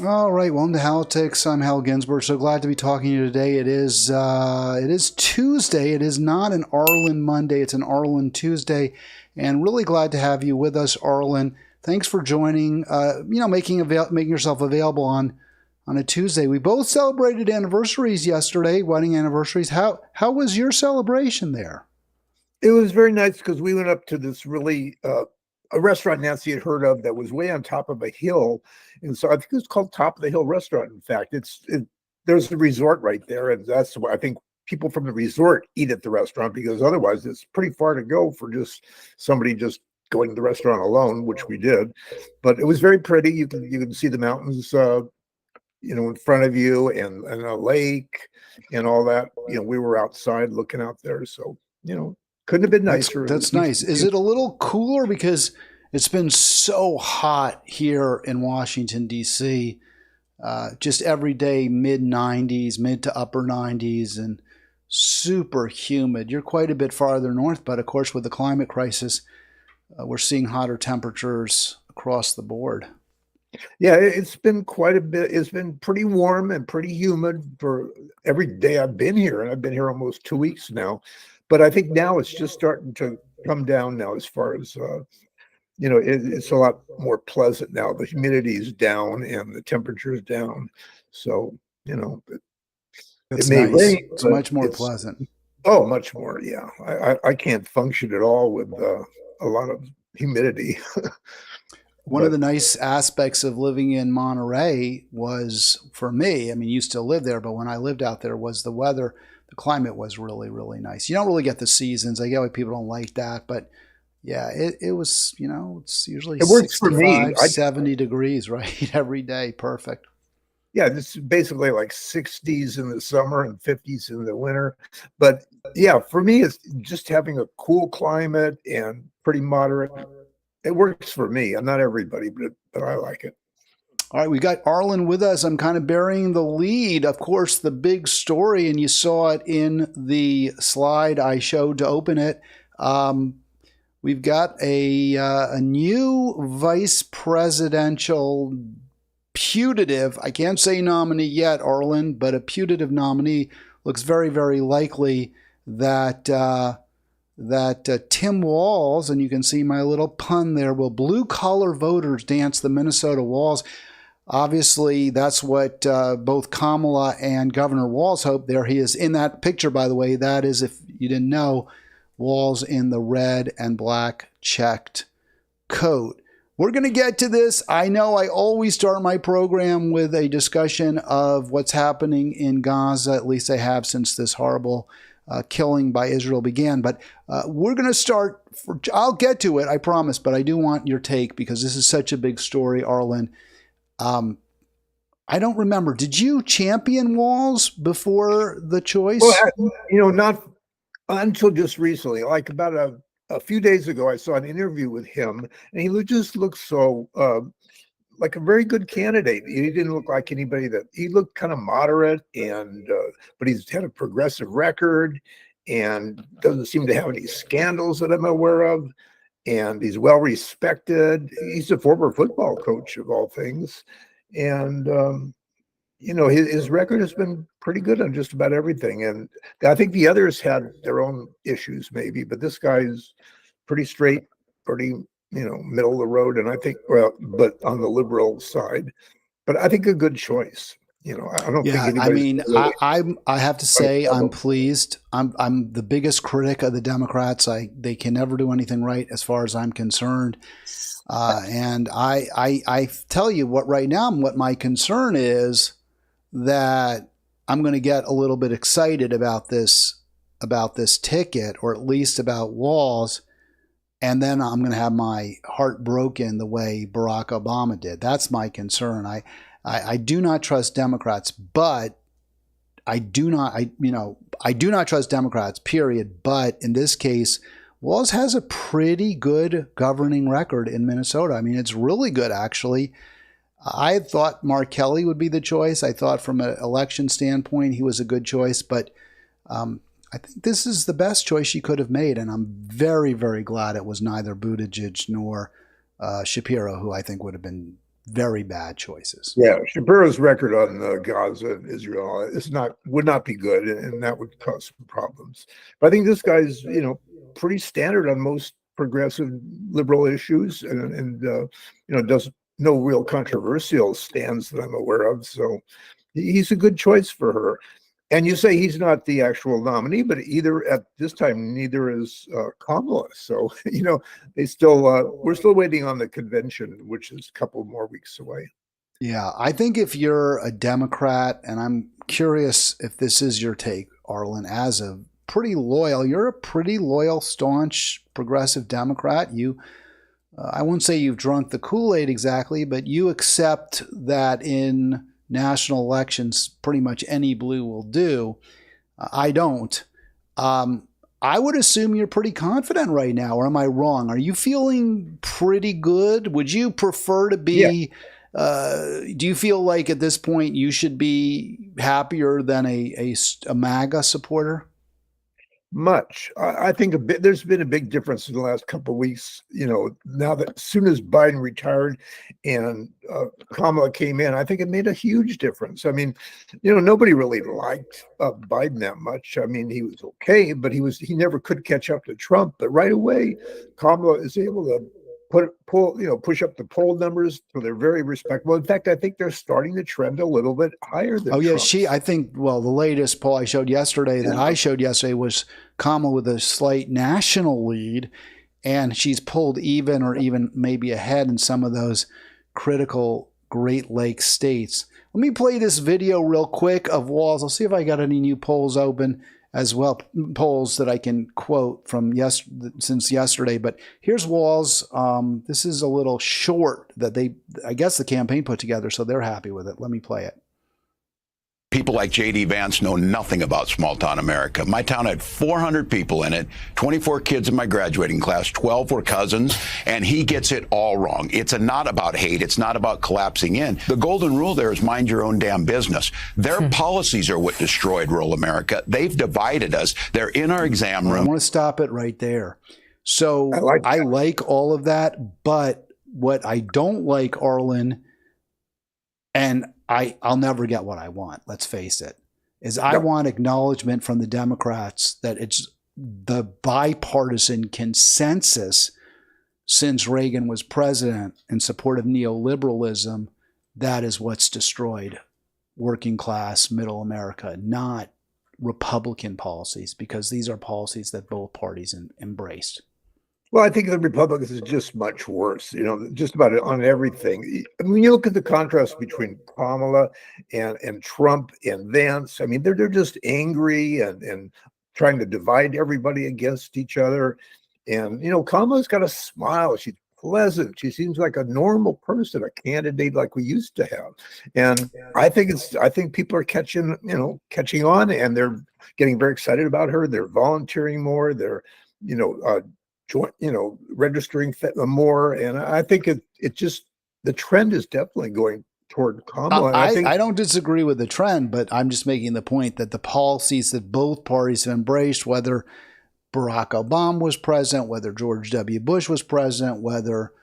All right, welcome to Halitics. I'm Hal Ginsberg. So glad to be talking to you today. It is Tuesday. It is not an Arlen Monday. It's an Arlen Tuesday, and really glad to have you with us, Arlen. Thanks for joining. Making yourself available on a Tuesday. We both celebrated anniversaries yesterday, wedding anniversaries. How was your celebration there? It was very nice because we went up to this really a restaurant Nancy had heard of that was way on top of a hill. And so I think it's called Top of the Hill Restaurant. In fact, there's a resort right there. And that's why I think people from the resort eat at the restaurant, because otherwise it's pretty far to go for just somebody just going to the restaurant alone, which we did. But it was very pretty. You can see the mountains, in front of you, and a lake and all that. We were outside looking out there. So, couldn't have been nicer. That's nice. Is it a little cooler? Because it's been so hot here in Washington, D.C. Just every day, mid-90s, mid to upper 90s, and super humid. You're quite a bit farther north, but of course, with the climate crisis, we're seeing hotter temperatures across the board. Yeah, it's been quite a bit. It's been pretty warm and pretty humid for every day I've been here, and I've been here almost 2 weeks now. But I think now it's just starting to come down now as far as, it's a lot more pleasant now. The humidity is down and the temperature is down. So, It's nice. Rain, it's much more pleasant. Oh, much more. Yeah. I can't function at all with a lot of humidity. One of the nice aspects of living in Monterey was, for me, I mean, you still live there, but when I lived out there, was the weather. The climate was really, really nice. You don't really get the seasons. I get why people don't like that, but yeah, it was, it's usually 65, 70 degrees, right? Every day. Perfect. Yeah, it's basically like 60s in the summer and 50s in the winter. But yeah, for me, it's just having a cool climate and pretty moderate. It works for me. I'm not everybody, but I like it. All right, we got Arlen with us. I'm kind of burying the lead. Of course, the big story, and you saw it in the slide I showed to open it. We've got a new vice presidential putative, I can't say nominee yet, Arlen, but a putative nominee. Looks very, very likely that Tim Walz, and you can see my little pun there, will blue-collar voters dance the Minnesota Walz. Obviously, that's what both Kamala and Governor Walz hope. There he is in that picture, by the way. That is, if you didn't know, Walz in the red and black checked coat. We're going to get to this. I know I always start my program with a discussion of what's happening in Gaza. At least I have since this horrible killing by Israel began. But we're going to start. I'll get to it, I promise. But I do want your take because this is such a big story, Arlen. I don't remember. Did you champion Walz before the choice? Well, not until just recently. Like about a few days ago, I saw an interview with him, and he just looked so like a very good candidate. He didn't look like anybody he looked kind of moderate, and but he's had a progressive record, and doesn't seem to have any scandals that I'm aware of. And he's well respected. He's a former football coach of all things. And, his record has been pretty good on just about everything. And I think the others had their own issues maybe, but this guy's pretty straight, pretty, middle of the road. And I think, but on the liberal side, but I think a good choice. I don't think anybody. I mean, really I have to say I'm pleased. I'm the biggest critic of the Democrats. They can never do anything right as far as I'm concerned. And I tell you what right now, what my concern is that I'm going to get a little bit excited about this ticket, or at least about Walz, and then I'm going to have my heart broken the way Barack Obama did. That's my concern. I do not trust Democrats, but I do not trust Democrats, period. But in this case, Walz has a pretty good governing record in Minnesota. I mean, it's really good, actually. I thought Mark Kelly would be the choice. I thought from an election standpoint, he was a good choice. But I think this is the best choice she could have made. And I'm very, very glad it was neither Buttigieg nor Shapiro, who I think would have been very bad choices. Yeah, Shapiro's record on Gaza and Israel would not be good, and that would cause some problems. But I think this guy's pretty standard on most progressive liberal issues, and does no real controversial stands that I'm aware of. So he's a good choice for her. And you say he's not the actual nominee, but either at this time, neither is Kamala. So, we're still waiting on the convention, which is a couple more weeks away. Yeah, I think if you're a Democrat, and I'm curious if this is your take, Arlen, as a you're a pretty loyal, staunch, progressive Democrat. I won't say you've drunk the Kool-Aid exactly, but you accept that in national elections, pretty much any blue will do. I don't. I would assume you're pretty confident right now, or am I wrong? Are you feeling pretty good? Would you prefer to be, do you feel like at this point you should be happier than a MAGA supporter? Much. I think there's been a big difference in the last couple of weeks. Now that as soon as Biden retired and Kamala came in, I think it made a huge difference. I mean, nobody really liked Biden that much. I mean, he was okay, but he never could catch up to Trump. But right away, Kamala is able to push up the poll numbers, so they're very respectable. In fact, I think they're starting to trend a little bit higher than Trump. I think, the latest poll I showed yesterday was Kamala with a slight national lead, and she's pulled even or even maybe ahead in some of those critical Great Lakes states. Let me play this video real quick of Walz. I'll see if I got any new polls open as well, polls that I can quote from since yesterday. But here's Walz. This is a little short that I guess the campaign put together, so they're happy with it. Let me play it. People like JD Vance know nothing about small town America. My town had 400 people in it, 24 kids in my graduating class, 12 were cousins, and he gets it all wrong. It's not about hate. It's not about collapsing in. The golden rule there is mind your own damn business. Their policies are what destroyed rural America. They've divided us. They're in our exam room. I want to stop it right there. So I like all of that, but what I don't like, Arlen, and I'll never get what I want, let's face it, is I want acknowledgement from the Democrats that it's the bipartisan consensus since Reagan was president in support of neoliberalism. That is what's destroyed working class, middle America, not Republican policies, because these are policies that both parties embraced. Well, I think the Republicans is just much worse, just about on everything. I mean, when you look at the contrast between Kamala and Trump and Vance, I mean, they're just angry and trying to divide everybody against each other. And, Kamala's got a smile. She's pleasant. She seems like a normal person, a candidate like we used to have. And I think people are catching on, and they're getting very excited about her. They're volunteering more. They're, registering more, and I think the trend is definitely going toward Kamala. I don't disagree with the trend, but I'm just making the point that the policies that both parties have embraced, whether Barack Obama was president, whether George W. Bush was president, whether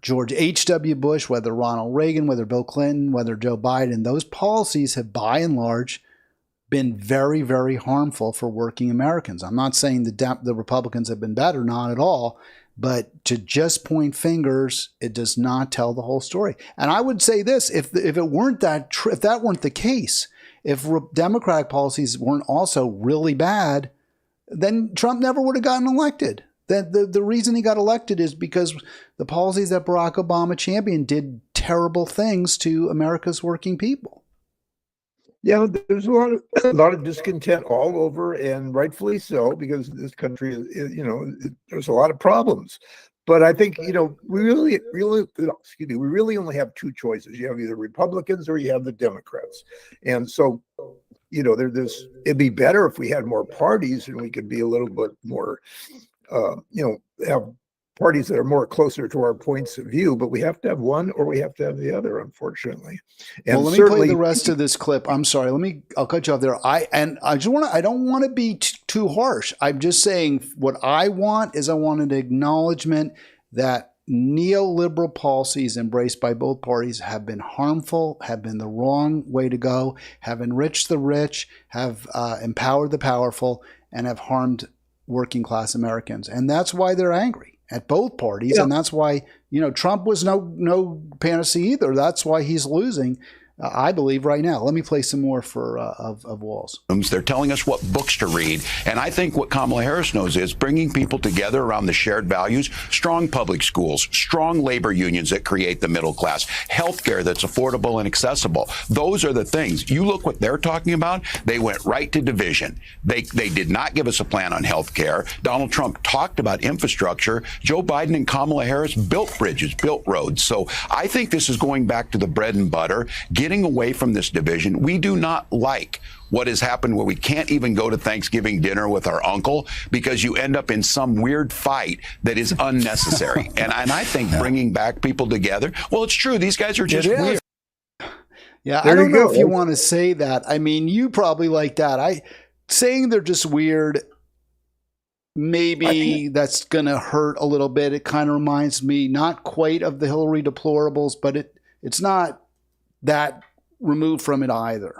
George H.W. Bush, whether Ronald Reagan, whether Bill Clinton, whether Joe Biden, those policies have by and large been very, very harmful for working Americans. I'm not saying the Republicans have been better, not at all, but to just point fingers, it does not tell the whole story. And I would say this: if it weren't if that weren't the case, if Democratic policies weren't also really bad, then Trump never would have gotten elected. The reason he got elected is because the policies that Barack Obama championed did terrible things to America's working people. Yeah, there's a lot of discontent all over, and rightfully so, because this country is, there's a lot of problems. But I think, we really only have two choices. You have either Republicans or you have the Democrats. And so, it'd be better if we had more parties and we could be a little bit more, have parties that are more closer to our points of view, but we have to have one or we have to have the other, unfortunately. And well, let me play the rest of this clip. I'm sorry. I'll cut you off there. I don't want to be too harsh. I'm just saying what I want is an acknowledgement that neoliberal policies embraced by both parties have been harmful, have been the wrong way to go, have enriched the rich, have empowered the powerful, and have harmed working class Americans. And that's why they're angry at both parties. Yeah. And that's why, Trump was no panacea either. That's why he's losing. I believe right now. Let me play some more of Walz. They're telling us what books to read. And I think what Kamala Harris knows is bringing people together around the shared values, strong public schools, strong labor unions that create the middle class, healthcare that's affordable and accessible. Those are the things. You look what they're talking about. They went right to division. They did not give us a plan on healthcare. Donald Trump talked about infrastructure. Joe Biden and Kamala Harris built bridges, built roads. So I think this is going back to the bread and butter, getting away from this division. We do not like what has happened where we can't even go to Thanksgiving dinner with our uncle because you end up in some weird fight that is unnecessary. and I think bringing back people together, well, it's true. These guys are just weird. Yeah, I don't know if you want to say that. I mean, you probably like that. Saying they're just weird, maybe that's going to hurt a little bit. It kind of reminds me not quite of the Hillary deplorables, but it's not that removed from it either.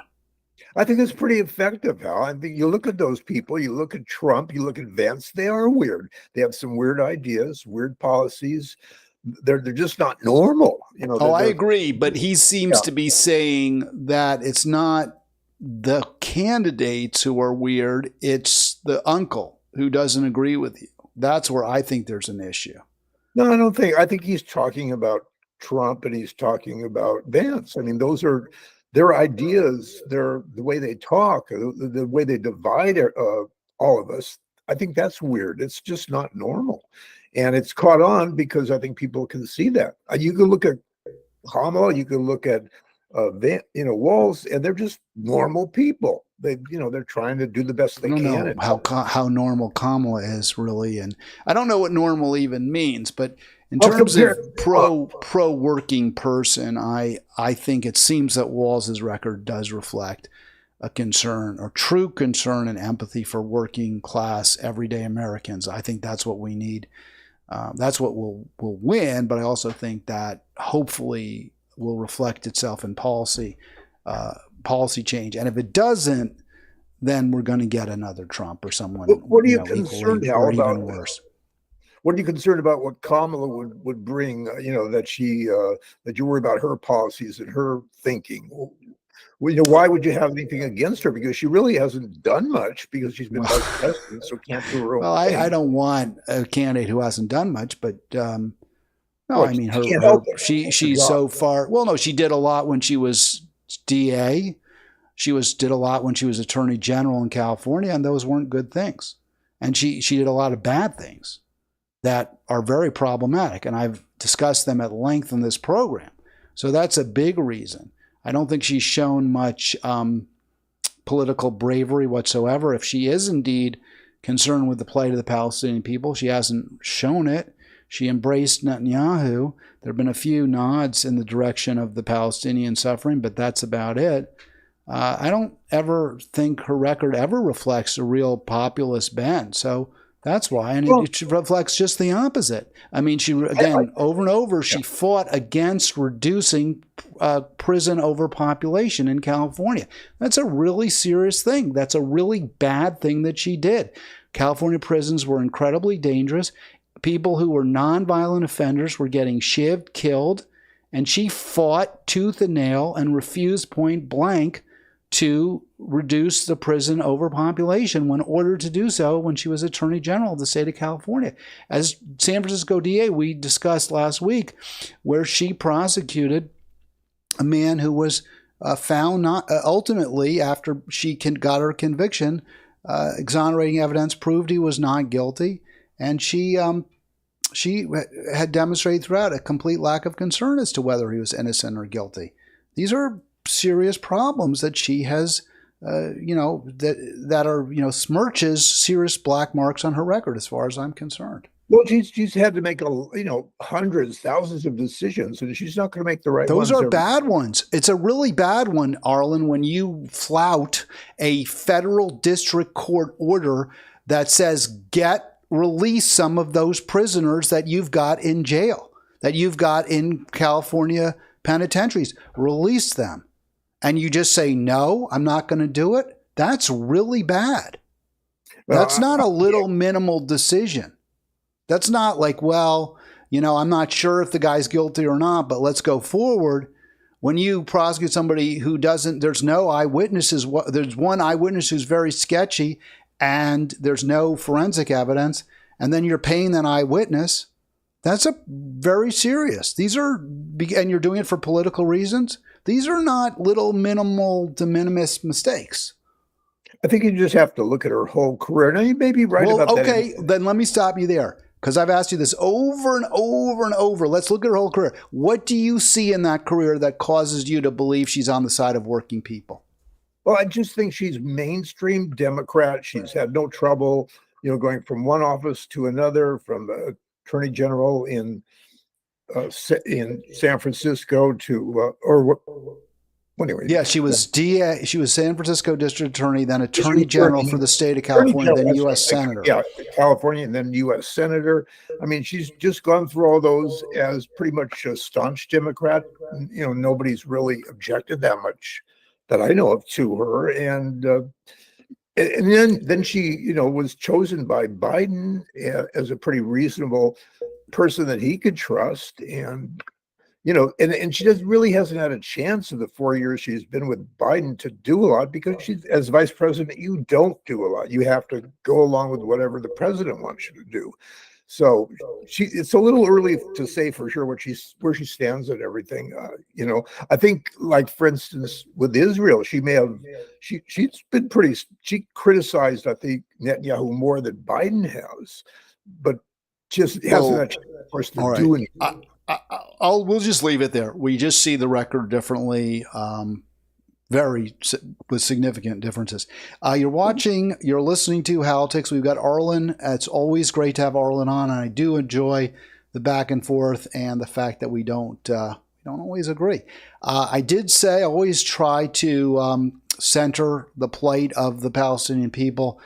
I think it's pretty effective, Hal. I think you look at those people, you look at Trump, you look at Vance, they are weird. They have some weird ideas, weird policies. They're just not normal. I agree, but he seems to be saying that it's not the candidates who are weird, it's the uncle who doesn't agree with you. That's where I think there's an issue. No, I think he's talking about Trump and he's talking about Vance. I mean, those are their ideas, the way they talk, the way they divide all of us. I think that's weird. It's just not normal. And it's caught on because I think people can see that. You can look at Kamala, you can look at Walz, and they're just normal people. They're trying to do the best they can. I don't know how normal Kamala is really, and I don't know what normal even means, but in terms of pro working person, I think it seems that Walz's record does reflect a concern or true concern and empathy for working class everyday Americans. I think that's what we need. That's what will win, but I also think that hopefully will reflect itself in policy change. And if it doesn't, then we're going to get another Trump or someone. What are you concerned, Hal, about? Even worse. What are you concerned about? What Kamala would bring? That you worry about her policies and her thinking. Why would you have anything against her? Because she really hasn't done much because she's been vice president, so can't do her own thing. I don't want a candidate who hasn't done much, but no, I mean she's so far. Well, no, she did a lot when she was DA. She did a lot when she was Attorney General in California, and those weren't good things. And she did a lot of bad things that are very problematic, and I've discussed them at length in this program. So that's a big reason. I don't think she's shown much political bravery whatsoever. If she is indeed concerned with the plight of the Palestinian people, she hasn't shown it. She embraced Netanyahu. There have been a few nods in the direction of the Palestinian suffering, but that's about it. I don't ever think her record ever reflects a real populist bent. So that's why. And it reflects just the opposite. I mean, over and over, she fought against reducing prison overpopulation in California. That's a really serious thing. That's a really bad thing that she did. California prisons were incredibly dangerous. People who were nonviolent offenders were getting shivved, killed, and she fought tooth and nail and refused point blank to reduce the prison overpopulation when ordered to do so when she was Attorney General of the state of California. As San Francisco DA, we discussed last week where she prosecuted a man who was found not ultimately after she got her conviction, exonerating evidence proved he was not guilty, and she had demonstrated throughout a complete lack of concern as to whether he was innocent or guilty. These are serious problems that she has, that are, smirches serious black marks on her record, as far as I'm concerned. Well, she's had to make hundreds, thousands of decisions, and she's not going to make the right ones. Those are bad ones. It's a really bad one, Arlen, when you flout a federal district court order that says release some of those prisoners that you've got in jail. that you've got in California penitentiaries. Release them. And you just say, no, I'm not going to do it. That's really bad. Well, That's not a little minimal decision. That's not like, well, you know, I'm not sure if the guy's guilty or not, but let's go forward. When you prosecute somebody who doesn't, there's no eyewitnesses. There's one eyewitness who's very sketchy and there's no forensic evidence. And then you're paying that eyewitness. That's a very serious. These are, and you're doing it for political reasons. These are not little minimal de minimis mistakes. I think you just have to look at her whole career. Now, you may be right about that. Okay, then let me stop you there, because I've asked you this over and over and over. Let's look at her whole career. What do you see in that career that causes you to believe she's on the side of working people? Well, I just think she's mainstream Democrat. She's had no trouble, you know, going from one office to another, from the Attorney General in San Francisco to anyway. Yeah, she was DA. She was San Francisco District Attorney, then Attorney General for the state of California, then U.S. Senator. Yeah, California, and then U.S. Senator. I mean, she's just gone through all those as pretty much a staunch Democrat. You know, nobody's really objected that much that I know of to her, and then she, you know, was chosen by Biden as a pretty reasonable person that he could trust, and you know, and she really hasn't had a chance in the 4 years she's been with Biden to do a lot, because she's, as vice president, you don't do a lot. You have to go along with whatever the president wants you to do. So it's a little early to say for sure where she stands at everything. You know, I think, like, for instance, with Israel, she's been she criticized, I think, Netanyahu more than Biden has, but just hasn't had a chance, of course, to do anything. We'll just leave it there. We just see the record differently, with significant differences. You're listening to Halitics. We've got Arlen. It's always great to have Arlen on, and I do enjoy the back and forth and the fact that we don't always agree. I did say I always try to center the plight of the Palestinian people.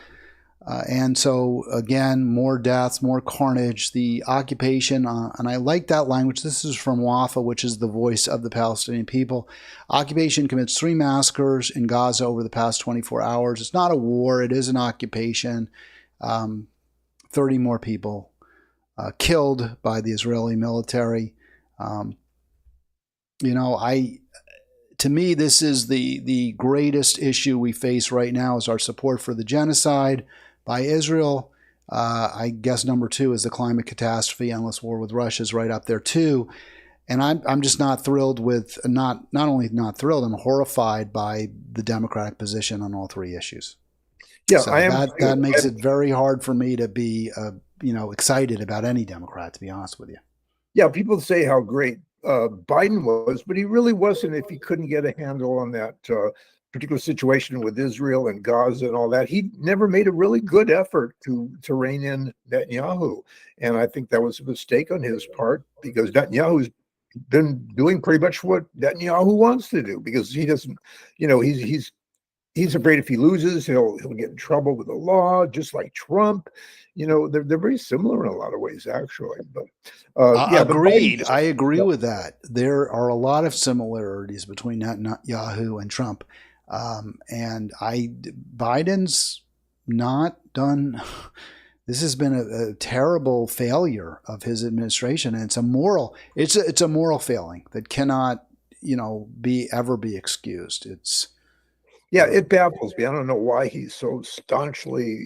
And so, again, more deaths, more carnage, the occupation, and I like that language. This is from WAFA, which is the voice of the Palestinian people. Occupation commits 3 massacres in Gaza over the past 24 hours. It's not a war. It is an occupation. 30 more people killed by the Israeli military. You know, to me, this is the greatest issue we face right now, is our support for the genocide by Israel. I guess number 2 is the climate catastrophe. Endless war with Russia is right up there too. And I'm just not thrilled with, not only not thrilled, I'm horrified by the Democratic position on all 3 issues. Yeah, so that makes it very hard for me to be excited about any Democrat, to be honest with you. Yeah, people say how great Biden was, but he really wasn't if he couldn't get a handle on that particular situation with Israel and Gaza and all that. He never made a really good effort to rein in Netanyahu. And I think that was a mistake on his part, because Netanyahu's been doing pretty much what Netanyahu wants to do, because he doesn't, you know, he's afraid if he loses, he'll get in trouble with the law, just like Trump. You know, they're very similar in a lot of ways, actually. But agreed. I agree with that. There are a lot of similarities between Netanyahu and Trump. And Biden's not done. This has been a terrible failure of his administration, and it's a moral failing that cannot, ever be excused. It baffles me. I don't know why he's so staunchly,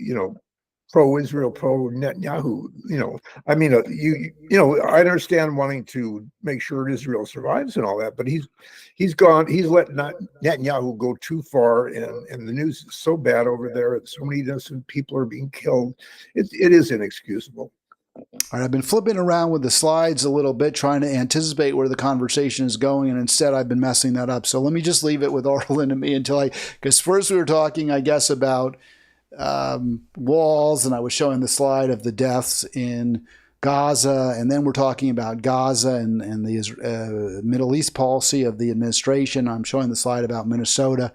pro-Israel, pro-Netanyahu. I mean, I understand wanting to make sure Israel survives and all that, but he's let Netanyahu go too far, and the news is so bad over there, and so many innocent people are being killed. It is inexcusable. All right, I've been flipping around with the slides a little bit, trying to anticipate where the conversation is going, and instead I've been messing that up. So let me just leave it with Arlen and me because first we were talking, I guess, about Walz, and I was showing the slide of the deaths in Gaza, and then we're talking about Gaza and the Middle East policy of the administration. I'm showing the slide about Minnesota.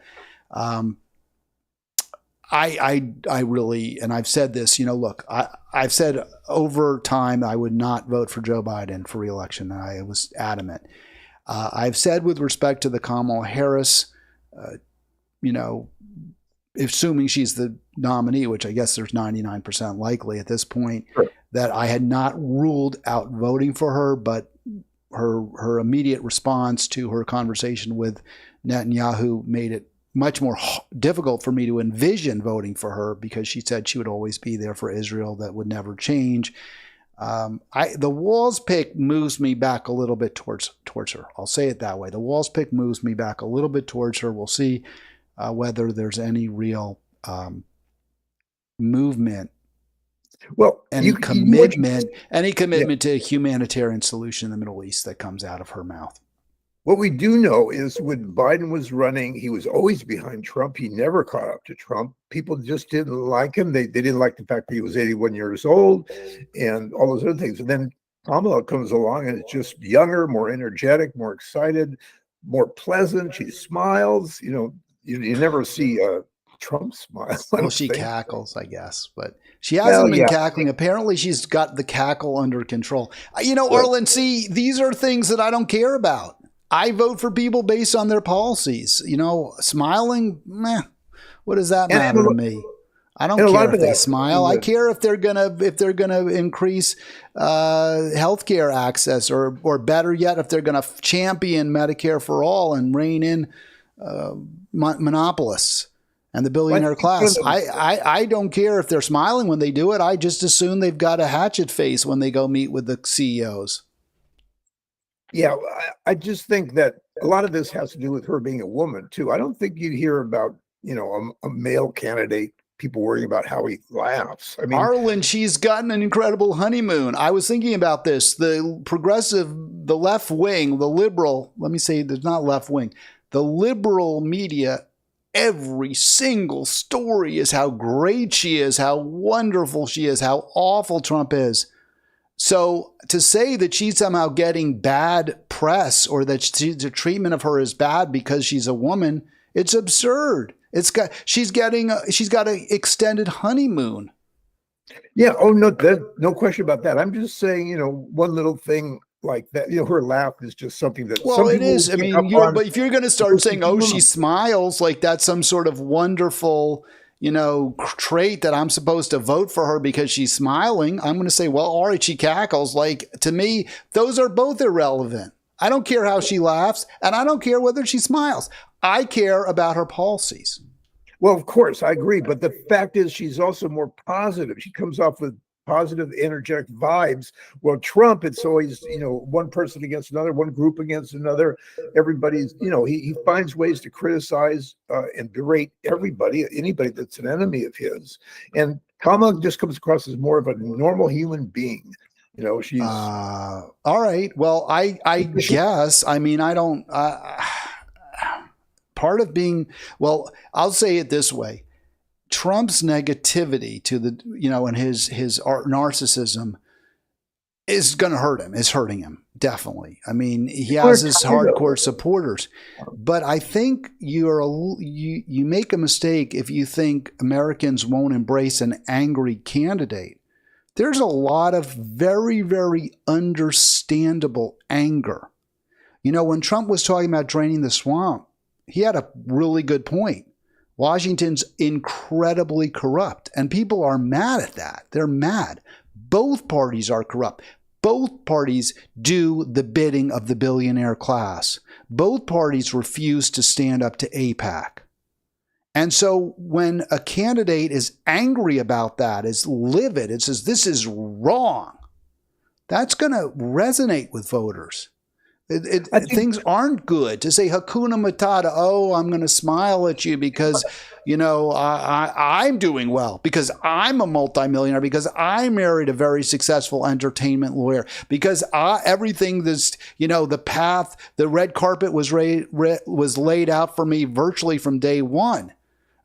I really, and I've said this, look, I've said over time I would not vote for Joe Biden for reelection. I was adamant. I've said with respect to the Kamala Harris, assuming she's the nominee, which I guess there's 99% likely at this point, Sure. that I had not ruled out voting for her, but her immediate response to her conversation with Netanyahu made it much more difficult for me to envision voting for her, because she said she would always be there for Israel. That would never change. The Walz pick moves me back a little bit towards her. I'll say it that way. The Walz pick moves me back a little bit towards her. We'll see whether there's any real movement, any commitment to a humanitarian solution in the Middle East that comes out of her mouth. What we do know is when Biden was running, he was always behind Trump. He never caught up to Trump. People just didn't like him. They didn't like the fact that he was 81 years old and all those other things. And then Kamala comes along and is just younger, more energetic, more excited, more pleasant. She smiles. You never see Trump smile. Well, she cackles, I guess, but she hasn't been cackling. Apparently, she's got the cackle under control. Arlen, see, these are things that I don't care about. I vote for people based on their policies. Smiling, meh, what does that matter to me? I don't care if they smile. I care if they're gonna increase healthcare access, or better yet, if they're gonna champion Medicare for all and rein in monopolists and the billionaire class. I don't care if they're smiling when they do it. I just assume they've got a hatchet face when they go meet with the CEOs. Yeah, I just think that a lot of this has to do with her being a woman, too. I don't think you'd hear about, a male candidate, people worrying about how he laughs. I mean, Arlen, she's gotten an incredible honeymoon. I was thinking about this. The progressive, the left wing, the liberal, let me say there's not left wing, the liberal media, every single story is how great she is, how wonderful she is, how awful Trump is. So to say that she's somehow getting bad press, or that the treatment of her is bad because she's a woman, it's absurd. She's got an extended honeymoon. Yeah. Oh, no question about that. I'm just saying, one little thing like that, her laugh is just something that. Well, it is. I mean, but if you're going to start saying, "Oh, she smiles," like that's some sort of wonderful, trait that I'm supposed to vote for her because she's smiling, I'm going to say, well, all right, she cackles. Like, to me, those are both irrelevant. I don't care how she laughs, and I don't care whether she smiles. I care about her policies. Well, of course, I agree. But the fact is, she's also more positive. She comes off with positive, energetic vibes. Well, Trump, it's always, one person against another, one group against another. Everybody's, he finds ways to criticize and berate anybody that's an enemy of his. And Kamala just comes across as more of a normal human being. She's all right. Well, I guess, I mean, I don't, part of being, well, I'll say it this way. Trump's negativity to the, and his narcissism is going to hurt him. It's hurting him, definitely. I mean, he has his hardcore supporters, but I think you make a mistake if you think Americans won't embrace an angry candidate. There's a lot of very, very understandable anger. When Trump was talking about draining the swamp, he had a really good point. Washington's incredibly corrupt, and people are mad at that. They're mad. Both parties are corrupt. Both parties do the bidding of the billionaire class. Both parties refuse to stand up to AIPAC. And so when a candidate is angry about that, is livid, it says, this is wrong, that's going to resonate with voters. Things aren't good. To say Hakuna Matata, oh, I'm going to smile at you because, I'm doing well, because I'm a multimillionaire, because I married a very successful entertainment lawyer, because everything that's, the path, the red carpet was laid out for me virtually from day one.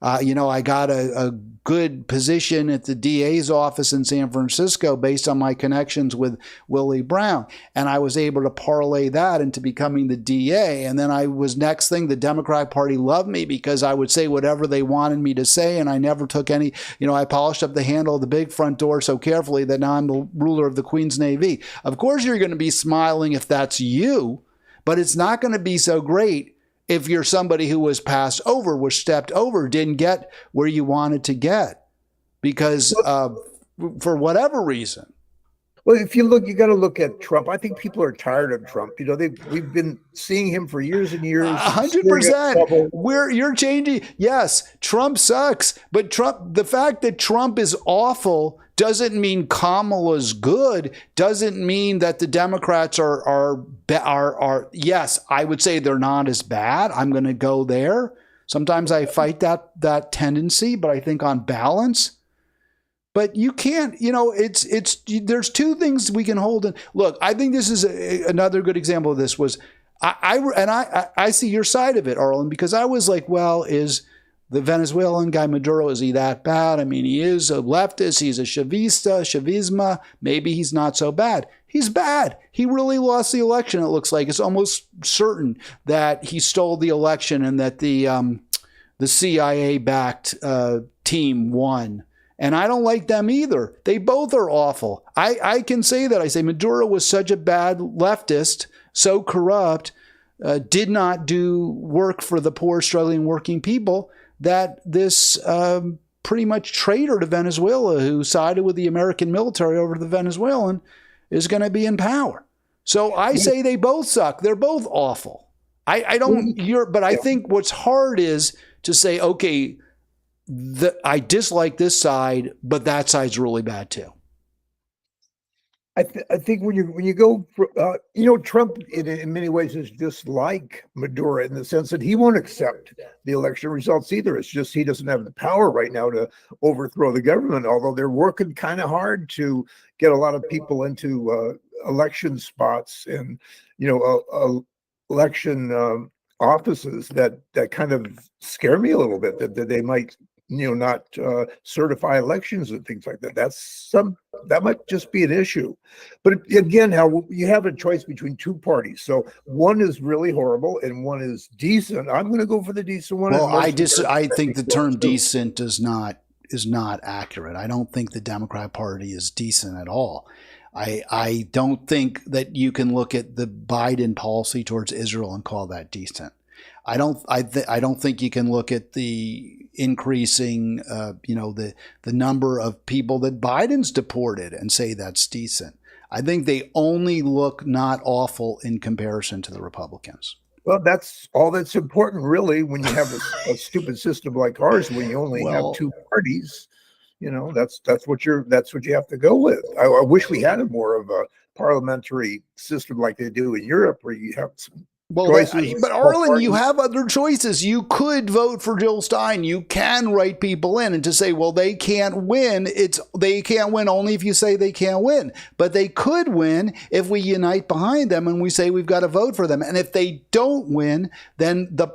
I got a good position at the DA's office in San Francisco based on my connections with Willie Brown. And I was able to parlay that into becoming the DA. And then next thing, the Democratic Party loved me because I would say whatever they wanted me to say. And I never took any, I polished up the handle of the big front door so carefully that now I'm the ruler of the Queen's Navy. Of course, you're going to be smiling if that's you, but it's not going to be so great if you're somebody who was passed over, was stepped over, didn't get where you wanted to get because for whatever reason. Well, if you look, you got to look at Trump. I think people are tired of Trump. We've been seeing him for years and years. 100%. You're changing. Yes, Trump sucks, but the fact that Trump is awful doesn't mean Kamala's good. Doesn't mean that the Democrats are. Yes, I would say they're not as bad. I'm going to go there. Sometimes I fight that tendency, but I think on balance. But you can't, there's two things we can hold in. Look, I think this is another good example of this was, I see your side of it, Arlen, because I was like, well, is the Venezuelan guy Maduro, is he that bad? I mean, he is a leftist, he's a Chavisma, maybe he's not so bad. He's bad. He really lost the election, it looks like. It's almost certain that he stole the election and that the CIA-backed team won. And I don't like them either. They both are awful. I can say that. I say Maduro was such a bad leftist, so corrupt, did not do work for the poor, struggling, working people, that this pretty much traitor to Venezuela who sided with the American military over the Venezuelan is going to be in power. So I say they both suck. They're both awful. But I think what's hard is to say, okay, I dislike this side, but that side's really bad too. I think when you go for, Trump in many ways is just like Maduro in the sense that he won't accept the election results either. It's just he doesn't have the power right now to overthrow the government, although they're working kind of hard to get a lot of people into election spots and, election offices that kind of scare me a little bit, that they might not certify elections and things like that. That might just be an issue. But again, how you have a choice between two parties. So one is really horrible and one is decent. I'm going to go for the decent one. Well, I think the term decent is not accurate. I don't think the Democratic Party is decent at all. I don't think that you can look at the Biden policy towards Israel and call that decent. I don't think you can look at the increasing, the number of people that Biden's deported and say that's decent. I think they only look not awful in comparison to the Republicans. Well, that's all that's important, really, when you have a stupid system like ours, when you only have two parties. That's what you have to go with. I wish we had more of a parliamentary system like they do in Europe, where you have some. But Arlen, you have other choices. You could vote for Jill Stein. You can write people in and to say, well, they can't win. They can't win only if you say they can't win. But they could win if we unite behind them and we say we've got to vote for them. And if they don't win, then the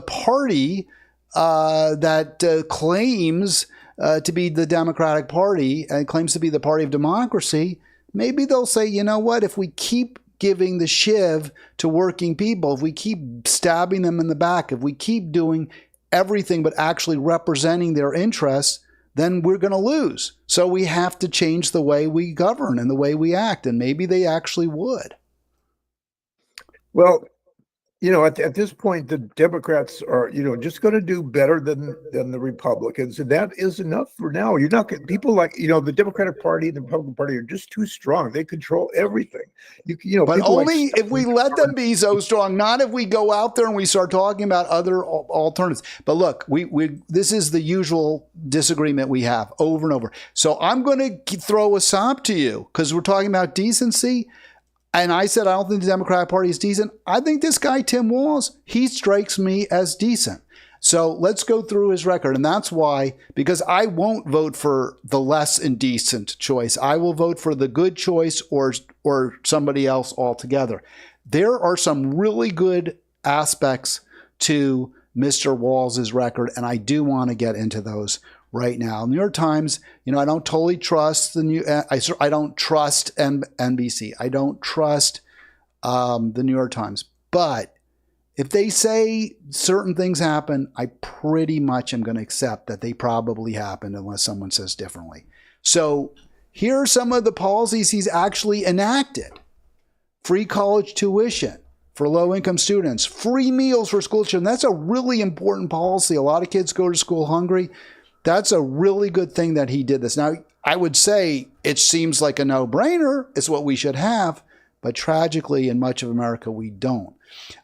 party that claims to be the Democratic Party and claims to be the party of democracy, maybe they'll say, you know what, if we keep giving the shiv to working people, if we keep stabbing them in the back, if we keep doing everything but actually representing their interests, then we're going to lose. So we have to change the way we govern and the way we act. And maybe they actually would. Well, at this point, the Democrats are, just going to do better than the Republicans. And that is enough for now. You're not going people like, the Democratic Party and the Republican Party are just too strong. They control everything. But only if we let them be so strong, not if we go out there and we start talking about other alternatives. But look, this is the usual disagreement we have over and over. So I'm going to throw a sop to you because we're talking about decency. And I said, I don't think the Democratic Party is decent. I think this guy, Tim Walz, he strikes me as decent. So let's go through his record. And that's why, because I won't vote for the less indecent choice. I will vote for the good choice or somebody else altogether. There are some really good aspects to Mr. Walz's record, and I do want to get into those right now. New York Times, I don't totally trust I don't trust NBC. I don't trust the New York Times. But if they say certain things happen, I pretty much am going to accept that they probably happened unless someone says differently. So here are some of the policies he's actually enacted. Free college tuition for low-income students, free meals for school children. That's a really important policy. A lot of kids go to school hungry. That's a really good thing that he did this. Now, I would say it seems like a no-brainer. It's what we should have. But tragically, in much of America, we don't.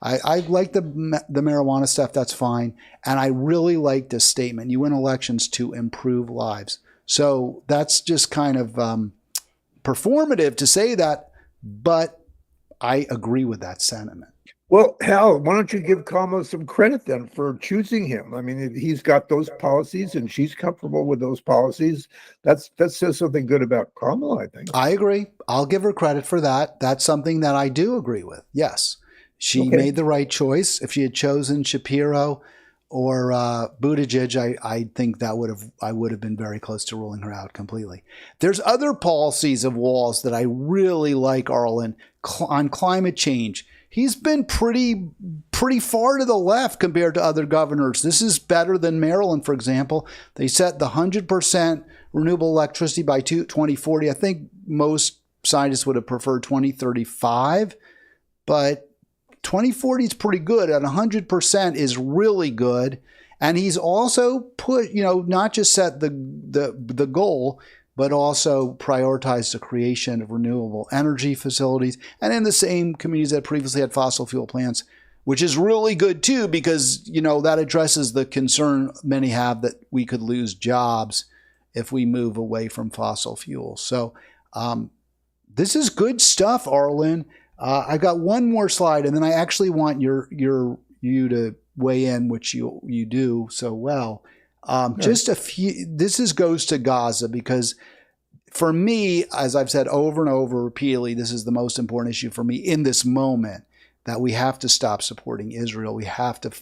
I like the marijuana stuff. That's fine. And I really like this statement. You win elections to improve lives. So that's just kind of performative to say that. But I agree with that sentiment. Well, Hal, why don't you give Kamala some credit then for choosing him? I mean, he's got those policies and she's comfortable with those policies. That says something good about Kamala, I think. I agree. I'll give her credit for that. That's something that I do agree with. Yes. She made the right choice. If she had chosen Shapiro or Buttigieg, I think that I would have been very close to ruling her out completely. There's other policies of Walz that I really like, Arlen, on climate change. He's been pretty far to the left compared to other governors. This is better than Maryland, for example. They set the 100% renewable electricity by 2040. I think most scientists would have preferred 2035, but 2040 is pretty good. At 100% is really good. And he's also put, not just set the goal, but also prioritize the creation of renewable energy facilities and in the same communities that previously had fossil fuel plants, which is really good too, because, that addresses the concern many have that we could lose jobs if we move away from fossil fuels. So this is good stuff, Arlen. I got one more slide, and then I actually want you to weigh in, which you do so well. Just a few. This goes to Gaza because, for me, as I've said over and over repeatedly, this is the most important issue for me in this moment. That we have to stop supporting Israel. We have to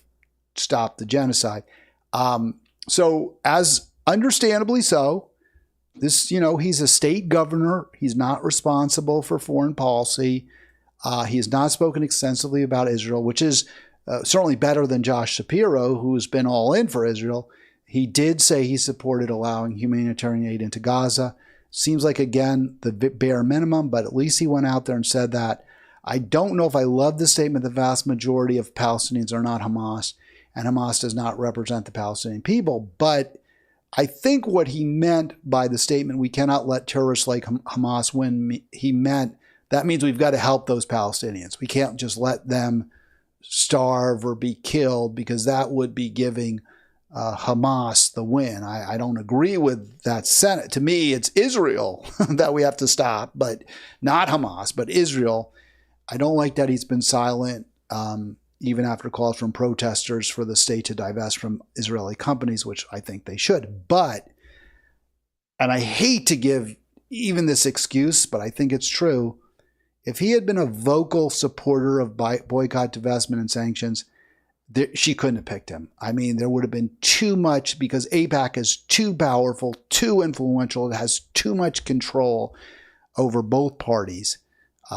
stop the genocide. So, as understandably so, this he's a state governor. He's not responsible for foreign policy. He has not spoken extensively about Israel, which is certainly better than Josh Shapiro, who's been all in for Israel. He did say he supported allowing humanitarian aid into Gaza. Seems like, again, the bare minimum, but at least he went out there and said that. I don't know if I love the statement the vast majority of Palestinians are not Hamas, and Hamas does not represent the Palestinian people. But I think what he meant by the statement, we cannot let terrorists like Hamas win, he meant that means we've got to help those Palestinians. We can't just let them starve or be killed, because that would be giving Hamas the win. I don't agree with that sentiment. To me, it's Israel that we have to stop, but not Hamas, but Israel. I don't like that he's been silent, even after calls from protesters for the state to divest from Israeli companies, which I think they should. But, and I hate to give even this excuse, but I think it's true, if he had been a vocal supporter of boycott, divestment, and sanctions, she couldn't have picked him. I mean, there would have been too much, because AIPAC is too powerful, too influential. It has too much control over both parties. We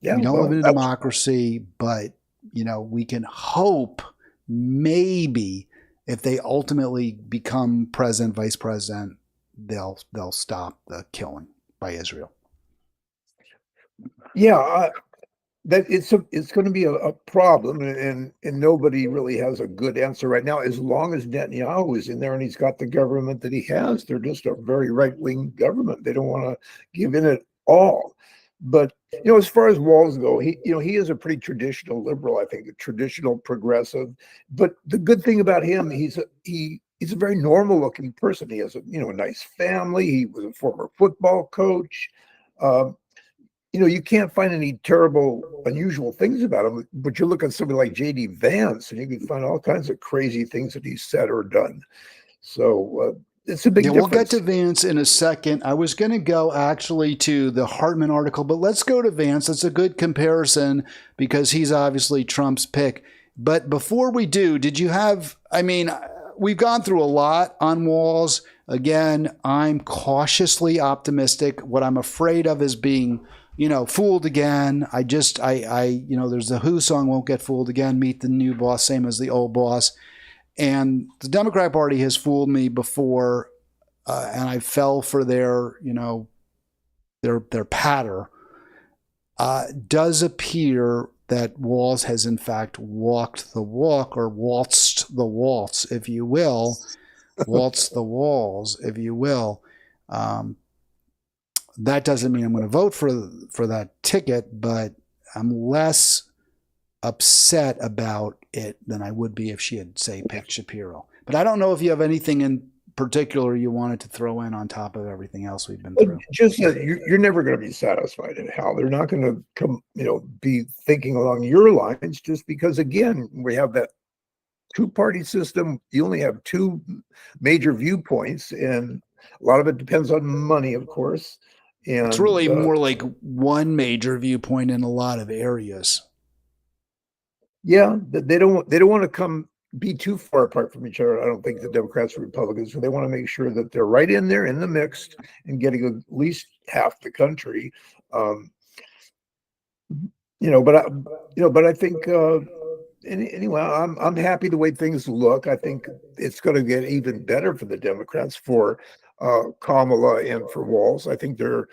don't live in a democracy, but, we can hope maybe if they ultimately become president, vice president, they'll stop the killing by Israel. Yeah, that it's going to be a problem, and nobody really has a good answer right now. As long as Netanyahu is in there and he's got the government that he has, they're just a very right-wing government. They don't want to give in at all. But as far as Walz go, he is a pretty traditional liberal, I think, a traditional progressive. But the good thing about him, he's a very normal-looking person. He has a nice family. He was a former football coach. You can't find any terrible, unusual things about him, but you look at somebody like JD Vance, and you can find all kinds of crazy things that he's said or done. So it's a big difference. We'll get to Vance in a second. I was going to go actually to the Hartman article, but let's go to Vance. That's a good comparison because he's obviously Trump's pick. But before we do, did you have, I mean, we've gone through a lot on Walz. Again, I'm cautiously optimistic. What I'm afraid of is being, fooled again. There's the Who song, Won't Get Fooled Again, meet the new boss, same as the old boss. And the Democrat Party has fooled me before, and I fell for their patter. Does appear that Walz has in fact walked the walk, or waltzed the waltz, if you will, waltzed the walls, if you will. That doesn't mean I'm going to vote for that ticket, but I'm less upset about it than I would be if she had, say, picked Shapiro. But I don't know if you have anything in particular you wanted to throw in on top of everything else we've been through. Just that you're never going to be satisfied in Hal. They're not going to come, be thinking along your lines, just because, again, we have that two-party system. You only have two major viewpoints, and a lot of it depends on money, of course. And it's really more like one major viewpoint in a lot of areas. Yeah, they don't want to come be too far apart from each other. I don't think the Democrats or Republicans, so they want to make sure that they're right in there in the mix and getting at least half the country. But I think anyway, I'm happy the way things look. I think it's going to get even better for the Democrats, for Kamala and for Walz. I think their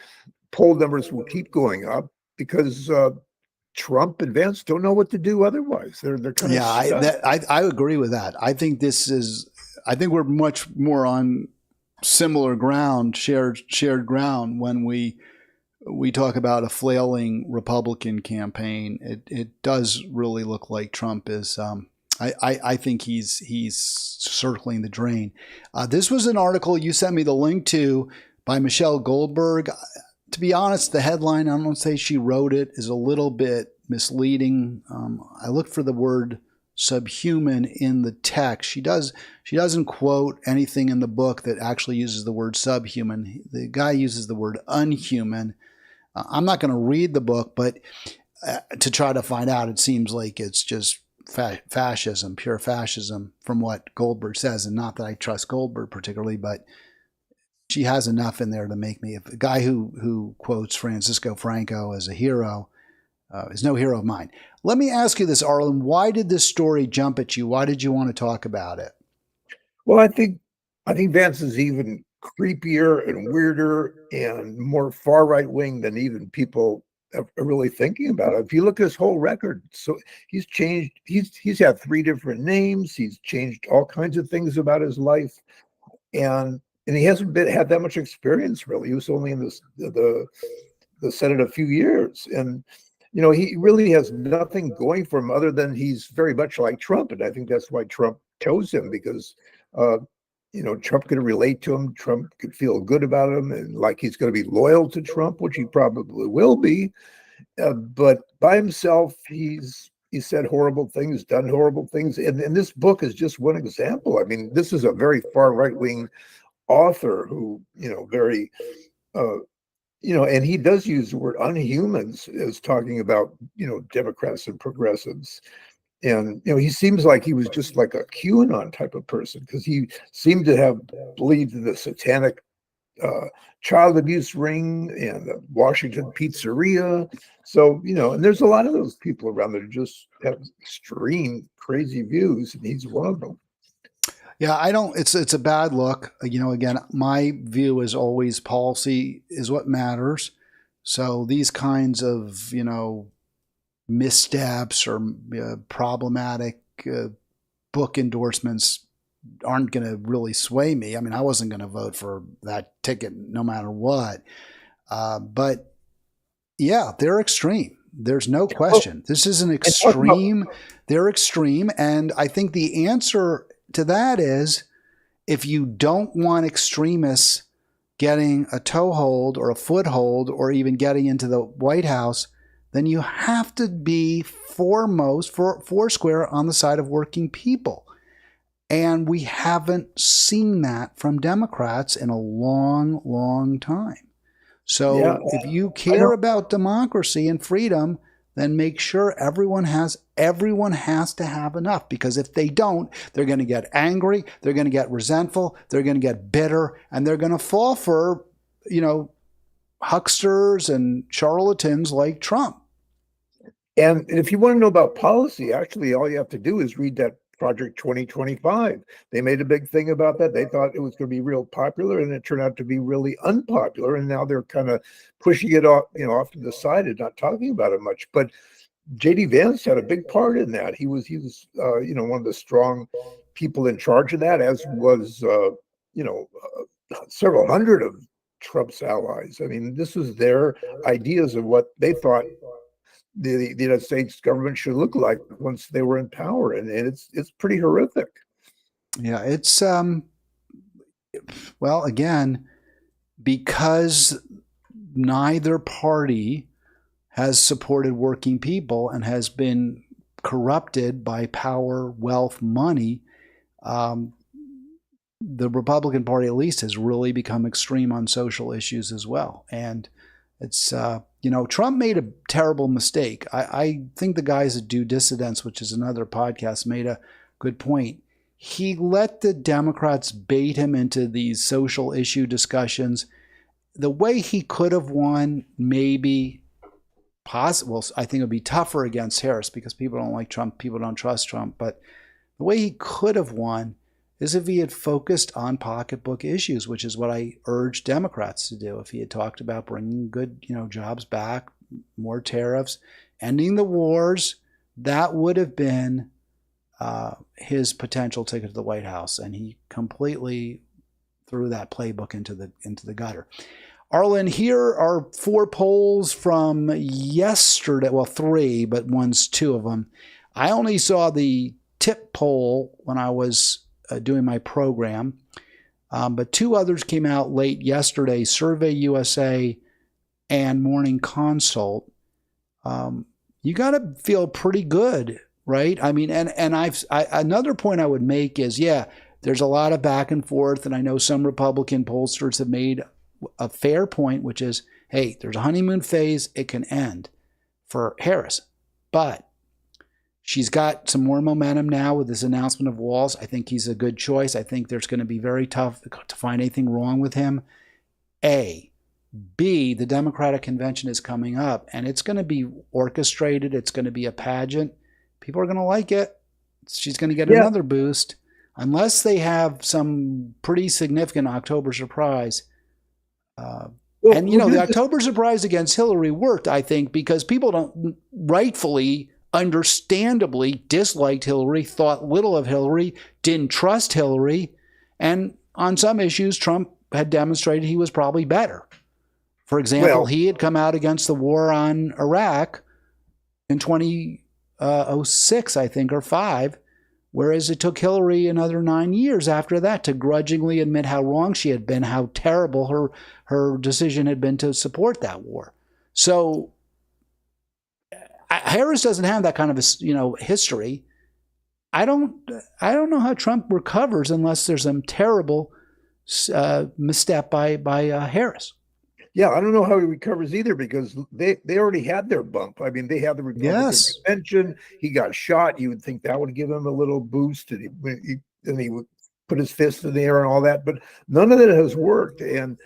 poll numbers will keep going up because Trump and Vance don't know what to do otherwise. They're kind of I agree with that. I think we're much more on similar ground, shared ground when we talk about a flailing Republican campaign. It does really look like Trump is. I think he's circling the drain. This was an article you sent me the link to by Michelle Goldberg. To be honest, the headline, I don't want to say she wrote it, is a little bit misleading. I looked for the word subhuman in the text. She doesn't quote anything in the book that actually uses the word subhuman. The guy uses the word unhuman. I'm not going to read the book, but to try to find out, it seems like it's just fascism, pure fascism, from what Goldberg says. And not that I trust Goldberg particularly, but she has enough in there to make me, a guy who quotes Francisco Franco as a hero is no hero of mine. Let me ask you this, Arlen. Why did this story jump at you? Why did you want to talk about it? Well, I think Vance is even creepier and weirder and more far right wing than even people are really thinking about it. If you look at his whole record, so he's changed. He's had 3 different names. He's changed all kinds of things about his life, and he hasn't had that much experience really. He was only in the Senate a few years, and he really has nothing going for him other than he's very much like Trump, and I think that's why Trump chose him, because Trump could relate to him. Trump could feel good about him, and like he's going to be loyal to Trump, which he probably will be. But by himself, he said horrible things, done horrible things, and this book is just one example. I mean, this is a very far right wing author who, very, and he does use the word unhumans as talking about, Democrats and progressives. And, he seems like he was just like a QAnon type of person, because he seemed to have believed in the satanic child abuse ring and the Washington pizzeria. So, and there's a lot of those people around that just have extreme, crazy views, and he's one of them. Yeah, it's a bad look. Again, my view is always policy is what matters. So these kinds of, missteps or problematic book endorsements aren't going to really sway me. I mean, I wasn't going to vote for that ticket no matter what. But yeah, they're extreme. There's no question. This is an extreme. They're extreme. And I think the answer to that is, if you don't want extremists getting a toehold or a foothold or even getting into the White House, then you have to be foursquare on the side of working people. And we haven't seen that from Democrats in a long, long time. So if you care about democracy and freedom, then make sure everyone has to have enough, because if they don't, they're going to get angry, they're going to get resentful, they're going to get bitter, and they're going to fall for, hucksters and charlatans like Trump. And if you want to know about policy, actually, all you have to do is read that Project 2025. They made a big thing about that. They thought it was going to be real popular, and it turned out to be really unpopular. And now they're kind of pushing it off, off to the side and not talking about it much. But JD Vance had a big part in that. He was one of the strong people in charge of that, as was several hundred of Trump's allies. I mean, this was their ideas of what they thought the United States government should look like once they were in power, and it's pretty horrific. Yeah, it's well, again, because neither party has supported working people and has been corrupted by power, wealth, money. The Republican Party, at least, has really become extreme on social issues as well. And it's, Trump made a terrible mistake. I think the guys that do Dissidents, which is another podcast, made a good point. He let the Democrats bait him into these social issue discussions. The way he could have won, maybe possible, I think it would be tougher against Harris because people don't like Trump, people don't trust Trump. But the way he could have won is if he had focused on pocketbook issues, which is what I urge Democrats to do. If he had talked about bringing good, jobs back, more tariffs, ending the wars, that would have been his potential ticket to the White House, and he completely threw that playbook into the gutter. Arlen, here are 4 polls from yesterday. Well, 3, but one's 2 of them. I only saw the tip poll when I was doing my program, but 2 others came out late yesterday, Survey USA and Morning Consult. You got to feel pretty good, right? I mean, and another point I would make is, there's a lot of back and forth, and I know some Republican pollsters have made a fair point, which is, hey, there's a honeymoon phase, it can end for Harris, but she's got some more momentum now with this announcement of Walz. I think he's a good choice. I think there's going to be very tough to find anything wrong with him. A. B, the Democratic convention is coming up, and it's going to be orchestrated. It's going to be a pageant. People are going to like it. She's going to get another boost. Unless they have some pretty significant October surprise. The October surprise against Hillary worked, I think, because people don't rightfully, understandably disliked Hillary, thought little of Hillary, didn't trust Hillary, and on some issues, Trump had demonstrated he was probably better. For example, he had come out against the war on Iraq in 2006, I think, or 5, whereas it took Hillary another 9 years after that to grudgingly admit how wrong she had been, how terrible her decision had been to support that war. So Harris doesn't have that kind of history. I don't know how Trump recovers unless there's some terrible misstep by Harris. Yeah, I don't know how he recovers either, because they already had their bump. I mean, they had the Republican convention. He got shot. You would think that would give him a little boost, and he would put his fist in the air and all that. But none of that has worked. And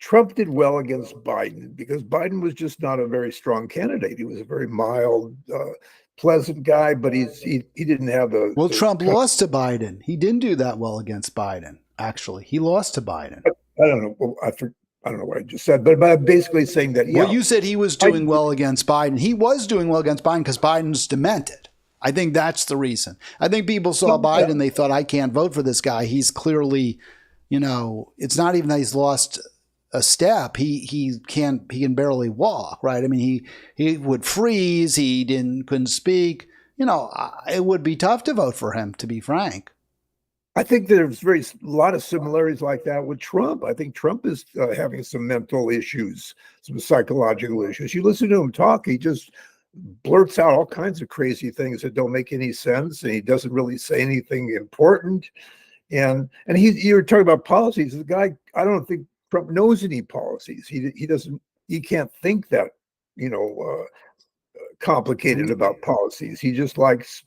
Trump did well against Biden because Biden was just not a very strong candidate. He was a very mild, pleasant guy, but he didn't have the. Well, Trump lost to Biden. He didn't do that well against Biden. Actually, he lost to Biden. I don't know. Well, I don't know what I just said, but I'm basically saying that. Well, you said he was doing well against Biden. He was doing well against Biden because Biden's demented. I think that's the reason. I think people saw Biden, they thought, I can't vote for this guy. He's clearly, it's not even that he's lost a step. He can barely walk, right? I mean, he would freeze. He couldn't speak. It would be tough to vote for him, to be frank. I think there's a lot of similarities like that with Trump. I think Trump is having some mental issues, some psychological issues. You listen to him talk, he just blurts out all kinds of crazy things that don't make any sense, and he doesn't really say anything important. And you're talking about policies. The guy, I don't think Trump knows any policies. He doesn't he can't think that, complicated about policies. He just likes,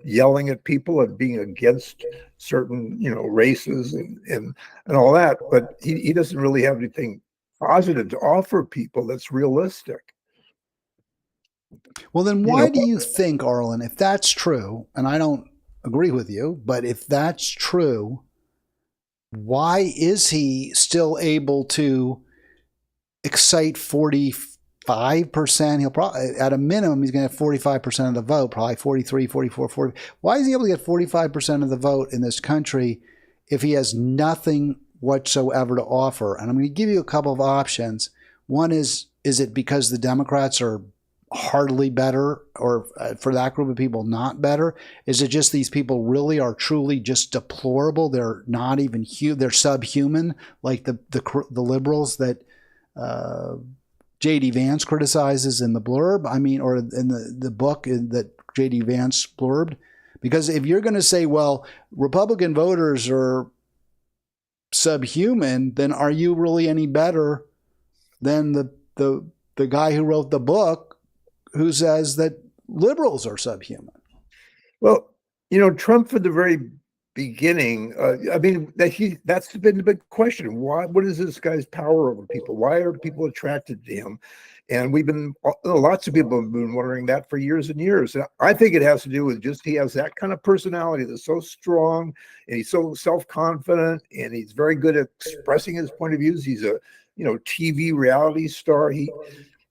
yelling at people and being against certain, races and all that. But he doesn't really have anything positive to offer people that's realistic. Well, then why do you think, Arlen, if that's true, and I don't agree with you, but if that's true, why is he still able to excite 45%? He'll probably, at a minimum, he's going to have 45% of the vote, probably 43, 44, 40. Why is he able to get 45% of the vote in this country if he has nothing whatsoever to offer? And I'm going to give you a couple of options. One is it because the Democrats are hardly better, or for that group of people, not better? Is it just these people really are truly just deplorable? They're not even they're subhuman, like the liberals that JD Vance criticizes in the blurb. I mean, or in the book that JD Vance blurbed. Because if you're going to say, well, Republican voters are subhuman, then are you really any better than the guy who wrote the book who says that liberals are subhuman? Well, Trump from the very beginning, that's been the big question. What is this guy's power over people? Why are people attracted to him? And lots of people have been wondering that for years and years. And I think it has to do with just he has that kind of personality that's so strong, and he's so self-confident, and he's very good at expressing his point of views. He's a, TV reality star. He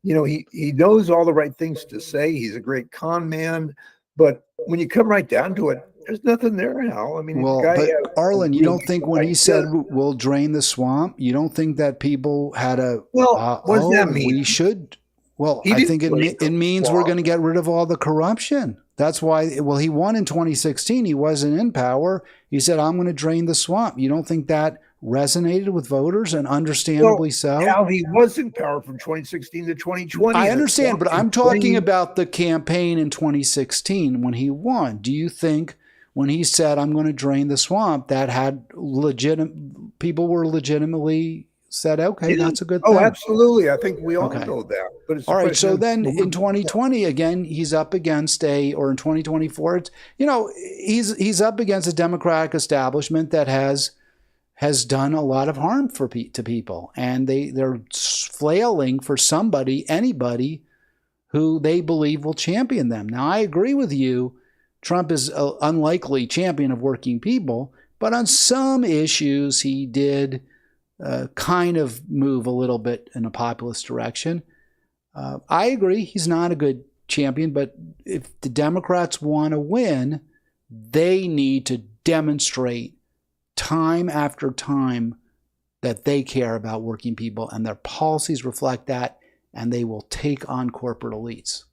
knows all the right things to say. He's a great con man, but when you come right down to it, there's nothing there, Hal. I mean, well, but Arlen, you don't think when he said we'll drain the swamp, you don't think that people had a what does that mean? We should. Well, I think it means we're going to get rid of all the corruption. That's why. Well, he won in 2016. He wasn't in power. He said, "I'm going to drain the swamp." You don't think that resonated with voters, and understandably so? Hal, he was in power from 2016 to 2020. I understand, but I'm talking about the campaign in 2016 when he won. Do you think when he said, I'm going to drain the swamp, that had people were legitimately said, okay, that's a good thing? Oh, absolutely. I think we all know that. But all right. So then in 2020, again, he's up against or in 2024, he's up against a Democratic establishment that has done a lot of harm to people, and they're flailing for anybody who they believe will champion them. Now, I agree with you. Trump is an unlikely champion of working people, but on some issues, he did kind of move a little bit in a populist direction. I agree he's not a good champion, but if the Democrats want to win, they need to demonstrate time after time that they care about working people, and their policies reflect that, and they will take on corporate elites.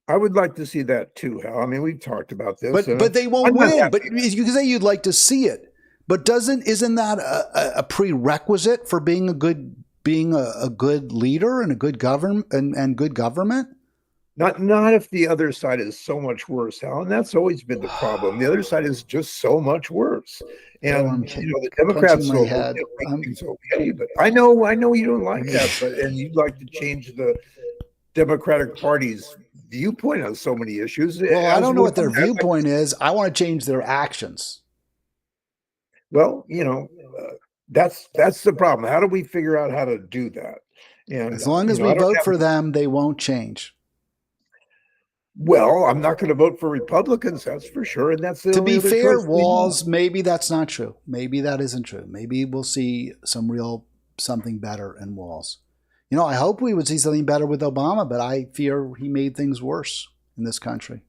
I would like to see that too, Hal. I mean, we've talked about this, but they won't win. But you can say you'd like to see it, but isn't that a prerequisite for being a good leader and a good government and good government? Not if the other side is so much worse, Hal, and that's always been the problem. The other side is just so much worse, and the Democrats will make things okay. But I know you don't like that, and you'd like to change the Democratic Party's viewpoint on so many issues. Well, I don't know what their viewpoint is. I want to change their actions. Well, that's the problem. How do we figure out how to do that? And as long as we vote for them, they won't change. Well, I'm not going to vote for Republicans, that's for sure. And that's to be fair, Walz, maybe that's not true. Maybe that isn't true. Maybe we'll see something better in Walz. I hope we would see something better with Obama, but I fear he made things worse in this country.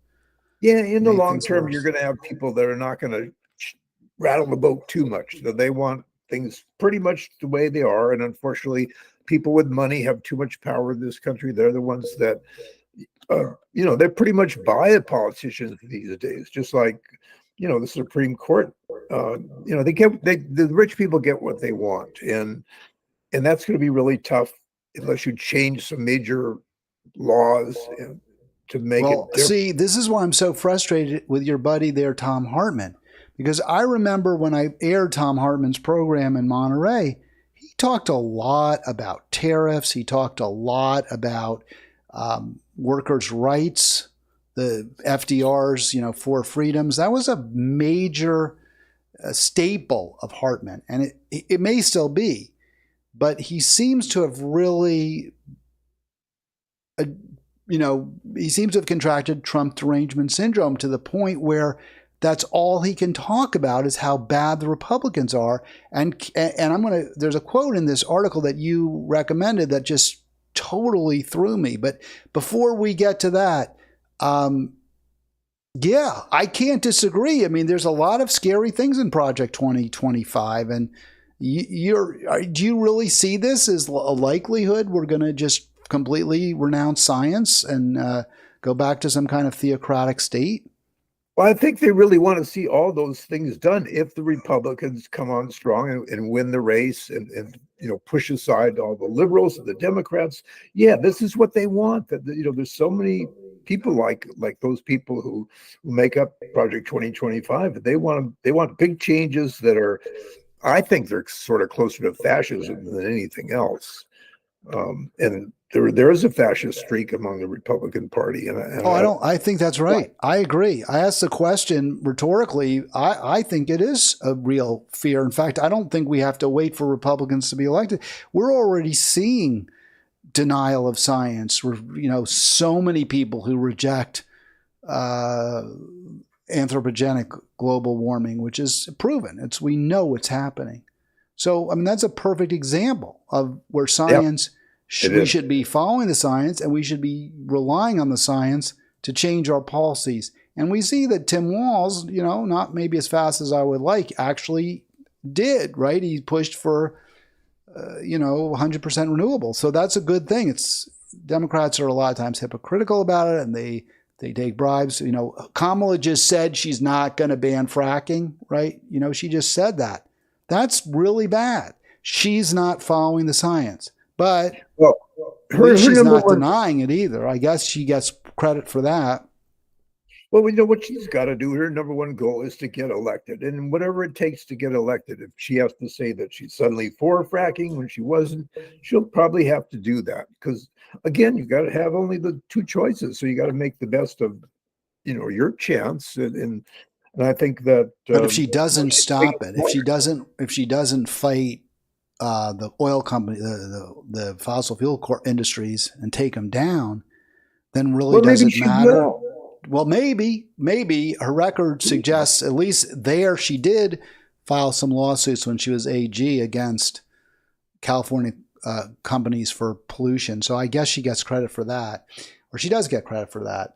Yeah, in the long term, you're going to have people that are not going to rattle the boat too much. They want things pretty much the way they are. And unfortunately, people with money have too much power in this country. They're the ones that, they pretty much buy the politicians these days, just like, the Supreme Court. The rich people get what they want. And that's going to be really tough unless you change some major laws to make it different. See, this is why I'm so frustrated with your buddy there, Tom Hartman, because I remember when I aired Tom Hartman's program in Monterey, he talked a lot about tariffs. He talked a lot about workers' rights, the FDR's, four freedoms. That was a major staple of Hartman, and it may still be, but he seems to have really, he seems to have contracted Trump derangement syndrome to the point where that's all he can talk about is how bad the Republicans are. And there's a quote in this article that you recommended that just totally threw me. But before we get to that, yeah, I can't disagree. I mean, there's a lot of scary things in Project 2025. And do you really see this as a likelihood we're going to just completely renounce science and go back to some kind of theocratic state? Well, I think they really want to see all those things done if the Republicans come on strong and win the race and push aside all the liberals and the Democrats. Yeah, this is what they want. That there's so many people like those people who make up Project 2025. They want big changes that are, I think they're sort of closer to fascism than anything else. And there is a fascist streak among the Republican Party. I think that's right. I agree. I asked the question rhetorically. I think it is a real fear. In fact, I don't think we have to wait for Republicans to be elected. We're already seeing denial of science. So many people who reject anthropogenic global warming, which is proven. We know it's happening. So, I mean, that's a perfect example of where science, we should be following the science and we should be relying on the science to change our policies. And we see that Tim Walz, not maybe as fast as I would like, actually did, right? He pushed for, 100% renewable. So that's a good thing. Democrats are a lot of times hypocritical about it and they take bribes. Kamala just said she's not going to ban fracking, right? She just said that. That's really bad. She's not following the science, but she's not denying it either. I guess she gets credit for that. Well, we know what she's got to do. Her number one goal is to get elected, and whatever it takes to get elected. If she has to say that she's suddenly for fracking when she wasn't, she'll probably have to do that. Because again, you got to have only the two choices, so you got to make the best of, your chance. And I think that. But if she doesn't stop it, if she doesn't fight the oil company, the fossil fuel industries, and take them down, then really does it matter? Well, maybe her record suggests at least there she did file some lawsuits when she was AG against California companies for pollution. So I guess she gets credit for that, or she does get credit for that.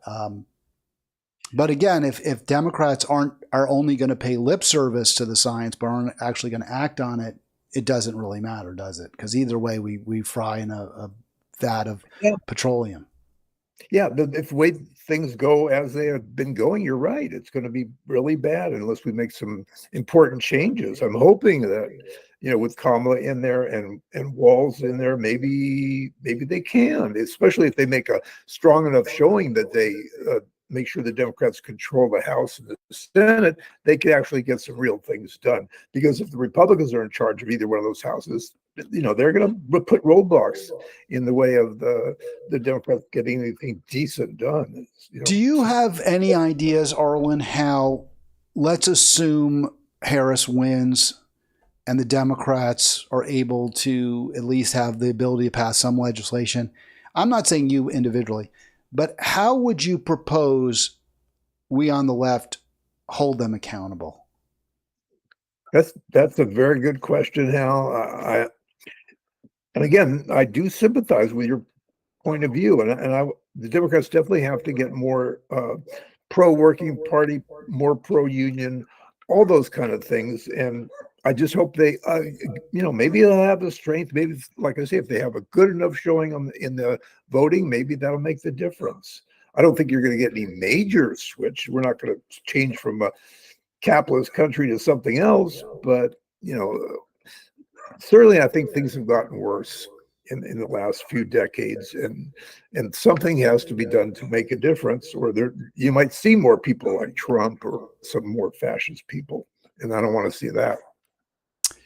But again, if Democrats are only going to pay lip service to the science but aren't actually going to act on it, it doesn't really matter, does it? Because either way, we fry in a vat of petroleum. Yeah, if the way things go as they have been going, you're right. It's going to be really bad unless we make some important changes. I'm hoping that, with Kamala in there and Walz in there, maybe they can, especially if they make a strong enough showing that they make sure the Democrats control the House and the Senate, they could actually get some real things done. Because if the Republicans are in charge of either one of those houses, they're going to put roadblocks in the way of the Democrats getting anything decent done. Do you have any ideas, Arlen, how, let's assume Harris wins and the Democrats are able to at least have the ability to pass some legislation? I'm not saying you individually, but how would you propose we on the left hold them accountable? That's a very good question, Hal. And again, I do sympathize with your point of view, and the Democrats definitely have to get more pro-working party, more pro-union, all those kind of things. And I just hope they, maybe they'll have the strength. Maybe, like I say, if they have a good enough showing in the voting, maybe that'll make the difference. I don't think you're going to get any major switch. We're not going to change from a capitalist country to something else, but certainly I think things have gotten worse in the last few decades, and something has to be done to make a difference, or you might see more people like Trump or some more fascist people, and I don't want to see that.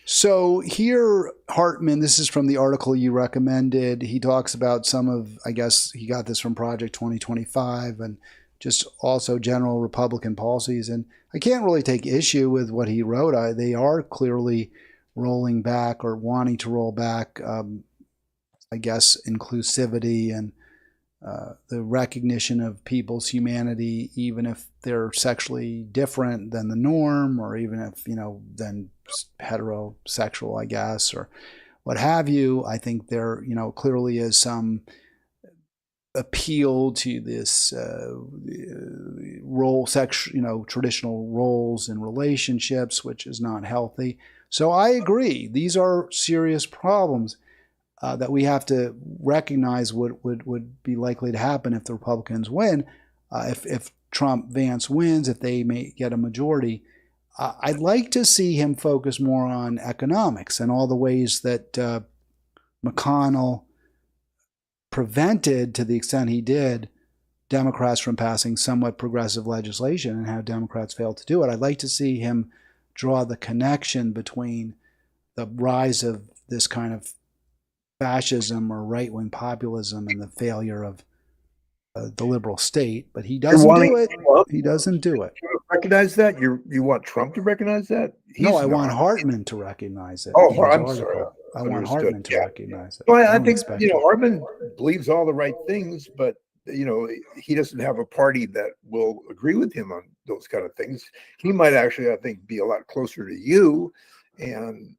So here, Hartman, this is from the article you recommended. He talks about some of, I guess he got this from Project 2025 and just also general Republican policies. And I can't really take issue with what he wrote. They are clearly rolling back or wanting to roll back, I guess, inclusivity and the recognition of people's humanity, even if they're sexually different than the norm, or even if, than heterosexual, I guess, or what have you. I think there, clearly is some appeal to this traditional roles in relationships, which is not healthy. So I agree. These are serious problems that we have to recognize would be likely to happen if the Republicans win. If Trump Vance wins, if they may get a majority, I'd like to see him focus more on economics and all the ways that McConnell prevented, to the extent he did, Democrats from passing somewhat progressive legislation, and how Democrats failed to do it. I'd like to see him draw the connection between the rise of this kind of fascism or right-wing populism and the failure of the liberal state, but he doesn't do it. He doesn't do it. You recognize that? You want Trump to recognize that? No, I want Hartman to recognize it. Oh, I'm sorry. I want Hartman to recognize it. Well, I think Hartman believes all the right things, but he doesn't have a party that will agree with him on those kind of things. He might actually, I think, be a lot closer to you, and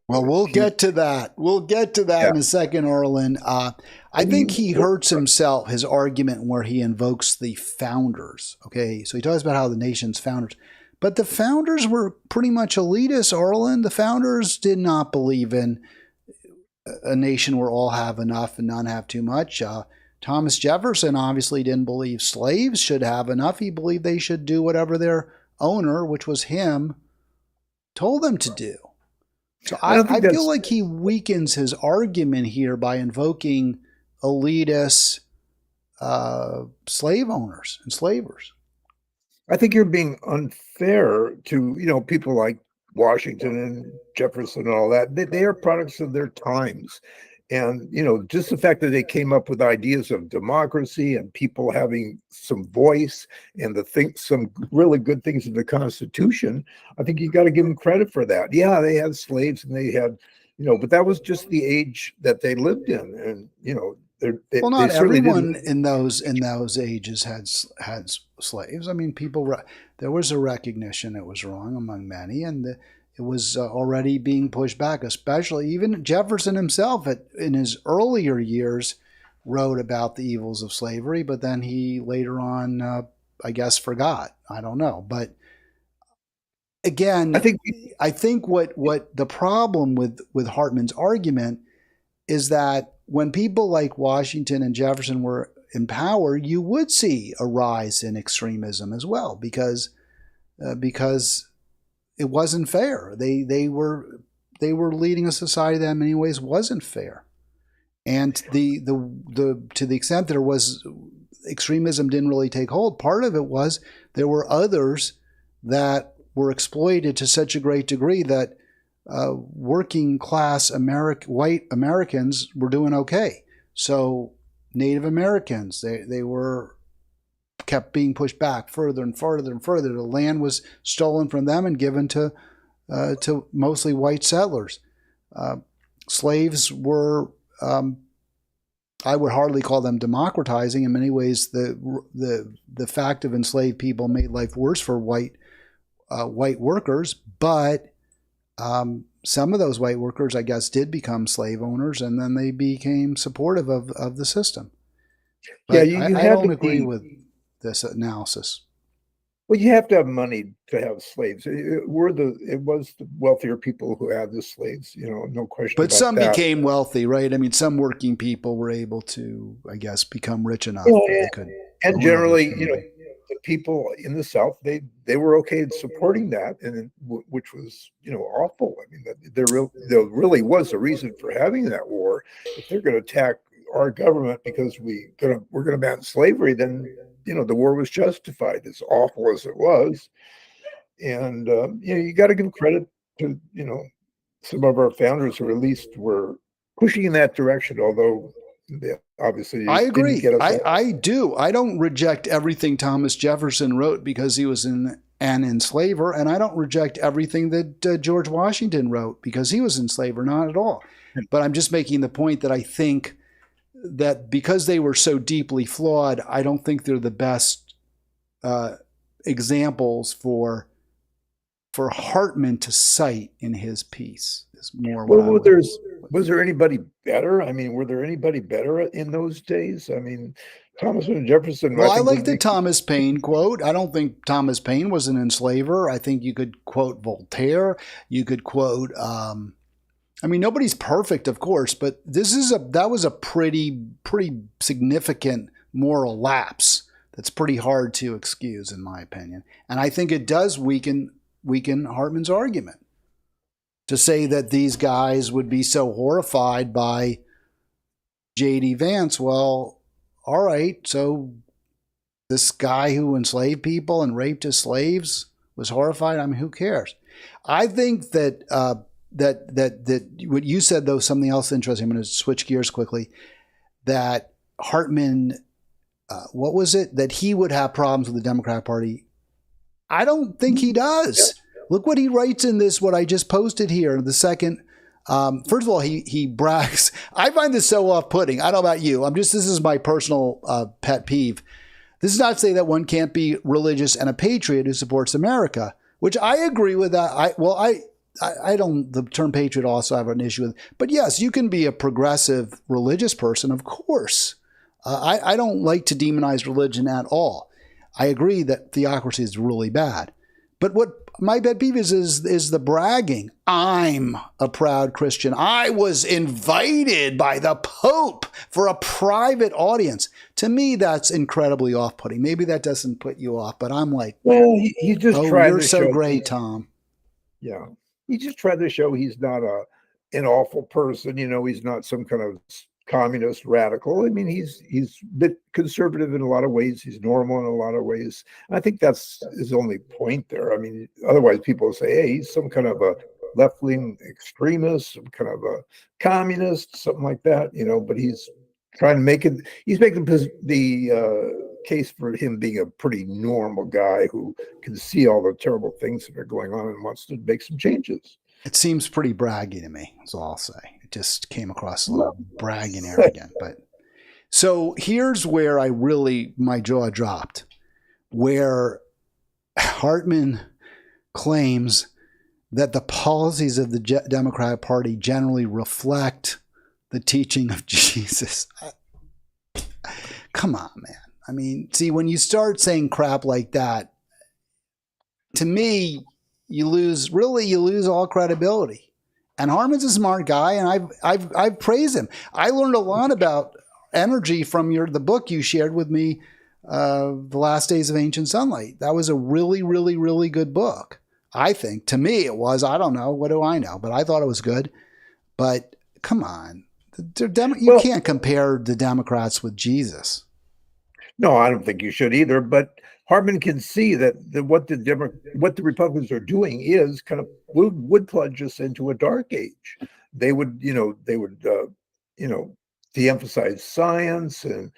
well, we'll get to that. We'll get to that in a second, Arlen. I think he hurts himself, his argument where he invokes the founders. Okay, so he talks about how the nation's founders, but the founders were pretty much elitist, Arlen. The founders did not believe in a nation where all have enough and none have too much. Thomas Jefferson obviously didn't believe slaves should have enough. He believed they should do whatever their owner, which was him, told them to do. So I feel like he weakens his argument here by invoking elitist slave owners and slavers. I think you're being unfair to people like Washington and Jefferson and all that. They are products of their times. And, just the fact that they came up with ideas of democracy and people having some voice and some really good things in the Constitution, I think you got to give them credit for that. Yeah, they had slaves and they had, but that was just the age that they lived in. And, not everyone in those ages had slaves. I mean, there was a recognition it was wrong among many, and it was already being pushed back, especially even Jefferson himself in his earlier years wrote about the evils of slavery, but then he later on, I guess, forgot. I don't know. But again, I think what the problem with Hartman's argument is that when people like Washington and Jefferson were in power, you would see a rise in extremism as well, because it wasn't fair. They were leading a society that in many ways wasn't fair, and to the extent that there was extremism didn't really take hold. Part of it was there were others that were exploited to such a great degree that working class white Americans were doing okay. So Native Americans, they were kept being pushed back further and further and further. The land was stolen from them and given to mostly white settlers. Slaves were, I would hardly call them democratizing. In many ways, the fact of enslaved people made life worse for white workers. But some of those white workers, I guess, did become slave owners, and then they became supportive of the system. But yeah, I don't agree with this analysis. Well, you have to have money to have slaves. It was the wealthier people who had the slaves, no question about that. But some became wealthy, right? I mean, some working people were able to, I guess, become rich enough that they could. And generally, the people in the South, they were okay in supporting that, and which was, awful. I mean, there really was a reason for having that war. If they're going to attack our government because we're going to ban slavery, then the war was justified, as awful as it was. And you got to give credit to some of our founders, who at least were pushing in that direction, although they obviously I didn't agree. get us there. I do. I don't reject everything Thomas Jefferson wrote because he was an enslaver, and I don't reject everything that George Washington wrote because he was an enslaver. Not at all. But I'm just making the point that I think that because they were so deeply flawed, I don't think they're the best examples for Hartman to cite in his piece. Is more what was there anybody better? I mean, were there anybody better in those days? I mean, Thomas and Jefferson. Well, I like the Thomas Paine quote. I don't think Thomas Paine was an enslaver. I think you could quote Voltaire. You could quote. I mean, nobody's perfect, of course, but that was a pretty significant moral lapse. That's pretty hard to excuse, in my opinion, and I think it does weaken Hartman's argument to say that these guys would be so horrified by JD Vance. Well, all right, so this guy who enslaved people and raped his slaves was horrified. I mean, who cares? I think that that what you said, though, something else interesting. I'm going to switch gears quickly. That Hartman, what was it? That he would have problems with the Democratic Party. I don't think he does. Look what he writes in this, what I just posted here. The second, first of all, he brags. I find this so off-putting. I don't know about you. This is my personal pet peeve. This is not to say that one can't be religious and a patriot who supports America, which I agree with that. I don't, the term patriot also I have an issue with. But yes, you can be a progressive religious person, of course. I don't like to demonize religion at all. I agree that theocracy is really bad. But what my pet peeve is the bragging. I'm a proud Christian. I was invited by the Pope for a private audience. To me, that's incredibly off-putting. Maybe that doesn't put you off, but I'm like, well, he just tried you're to so show great, Tom. Yeah. He just tried to show he's not an awful person. You know, he's not some kind of communist radical. I mean, he's a bit conservative in a lot of ways. He's normal in a lot of ways. And I think that's his only point there. I mean, otherwise people will say, hey, he's some kind of a left-wing extremist, some kind of a communist, something like that, you know, but he's trying to make it, he's making the case for him being a pretty normal guy who can see all the terrible things that are going on and wants to make some changes. It seems pretty braggy to me, is all I'll say. It just came across a little braggy and arrogant. But so here's where my jaw dropped, where Hartman claims that the policies of the Democratic Party generally reflect the teaching of Jesus. Come on, man. I mean, see, when you start saying crap like that, to me, you lose all credibility. And Hartman's a smart guy, and I've praised him. I learned a lot about energy from the book you shared with me, The Last Days of Ancient Sunlight. That was a really, really, really good book. I think. To me, it was. I don't know. What do I know? But I thought it was good. But come on. You can't compare the Democrats with Jesus. No, I don't think you should either. But Hartman can see that what the Republicans are doing is kind of would plunge us into a dark age. They would de-emphasize science and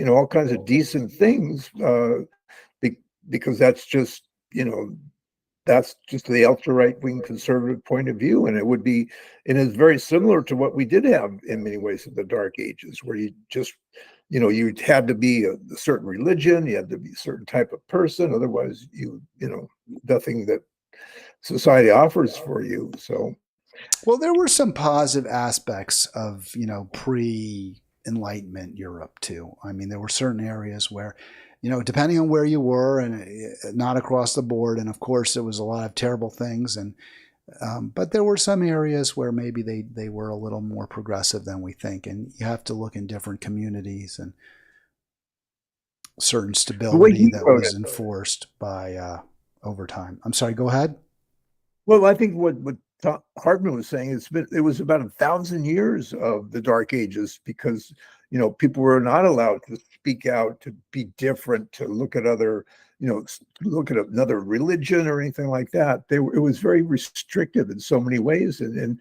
all kinds of decent things because that's just the ultra right-wing conservative point of view, and it is very similar to what we did have in many ways in the Dark Ages, where you just you had to be a certain religion, you had to be a certain type of person, otherwise nothing that society offers for you. So, well, there were some positive aspects of pre-Enlightenment Europe too. I mean, there were certain areas where, depending on where you were, and not across the board, and of course there was a lot of terrible things, and but there were some areas where maybe they were a little more progressive than we think, and you have to look in different communities and certain stability that was enforced by over time. I'm sorry, go ahead. Well, I think what Hartman was saying, it was about 1,000 years of the Dark Ages, because people were not allowed to speak out, to be different, to look at other, look at another religion or anything like that. It was very restrictive in so many ways, and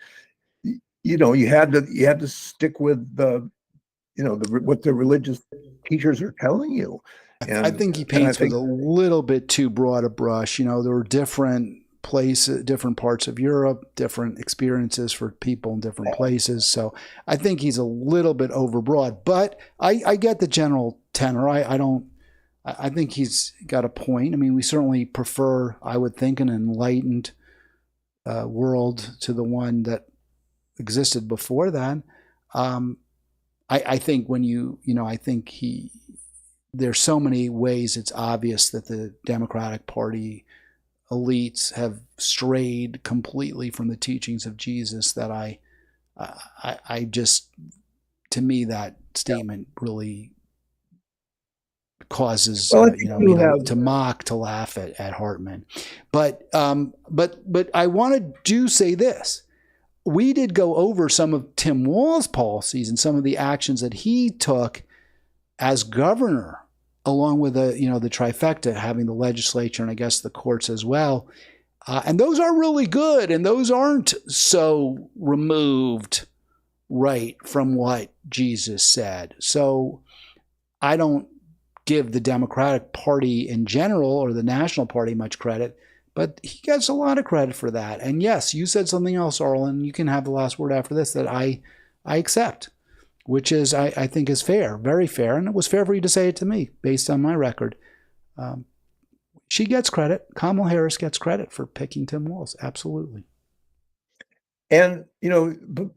you had to stick with what the religious teachers are telling you. And I think he paints with a little bit too broad a brush. There were different places, different parts of Europe, different experiences for people in different places. So I think he's a little bit overbroad, but I get the general tenor. I think he's got a point. I mean, we certainly prefer, I would think, an enlightened world to the one that existed before that. I think I think there's so many ways it's obvious that the Democratic Party elites have strayed completely from the teachings of Jesus that I just, to me, that statement really causes me to mock, to laugh at Hartman. But I want to say this. We did go over some of Tim Walz's policies and some of the actions that he took as governor, along with the trifecta, having the legislature and I guess the courts as well. And those are really good, and those aren't so removed right from what Jesus said. So I don't give the Democratic Party in general or the National Party much credit, but he gets a lot of credit for that. And yes, you said something else, Arlen. You can have the last word after this that I accept, which is I think is fair, very fair. And it was fair for you to say it to me based on my record. She gets credit. Kamala Harris gets credit for picking Tim Walz. Absolutely. And,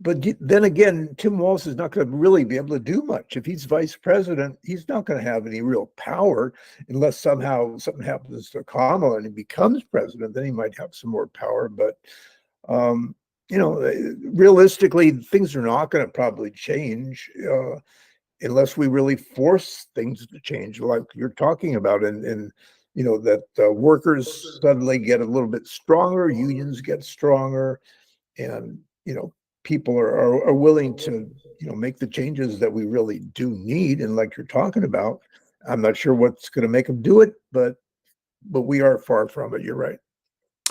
but then again, Tim Walz is not going to really be able to do much. If he's vice president, he's not going to have any real power unless somehow something happens to Kamala and he becomes president. Then he might have some more power. But, realistically, things are not going to probably change unless we really force things to change, like you're talking about. And that workers suddenly get a little bit stronger, unions get stronger, and people are willing to make the changes that we really do need. And like you're talking about, I'm not sure what's going to make them do it, but we are far from it. You're right.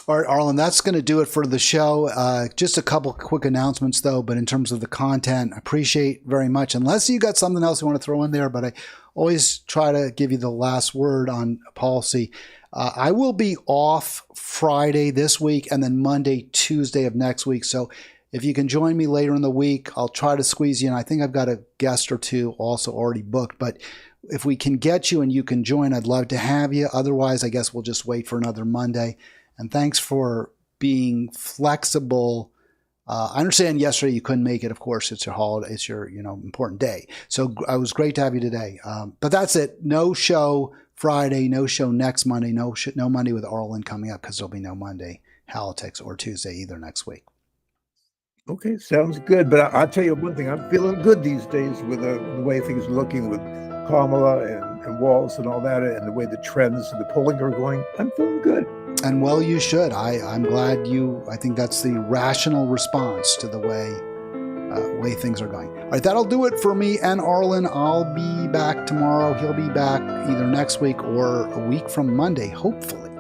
All right, Arlen, that's going to do it for the show. Just a couple quick announcements, though, but in terms of the content, I appreciate very much. Unless you got something else you want to throw in there, but I always try to give you the last word on policy. I will be off Friday this week and then Monday, Tuesday of next week. So if you can join me later in the week, I'll try to squeeze you in. I think I've got a guest or two also already booked, but if we can get you and you can join, I'd love to have you. Otherwise, I guess we'll just wait for another Monday. And thanks for being flexible. I understand yesterday you couldn't make it. Of course, it's your holiday. It's your important day. So it was great to have you today. But that's it. No show Friday. No show next Monday. No Monday with Arlen coming up because there'll be no Monday Halitics or Tuesday either next week. Okay, sounds good. But I'll tell you one thing. I'm feeling good these days with the way things are looking with Kamala and Walz and all that, and the way the trends and the polling are going. I'm feeling good. And well, you should. I'm glad I think that's the rational response to the way things are going. All right, that'll do it for me and Arlen. I'll be back tomorrow. He'll be back either next week or a week from Monday, hopefully.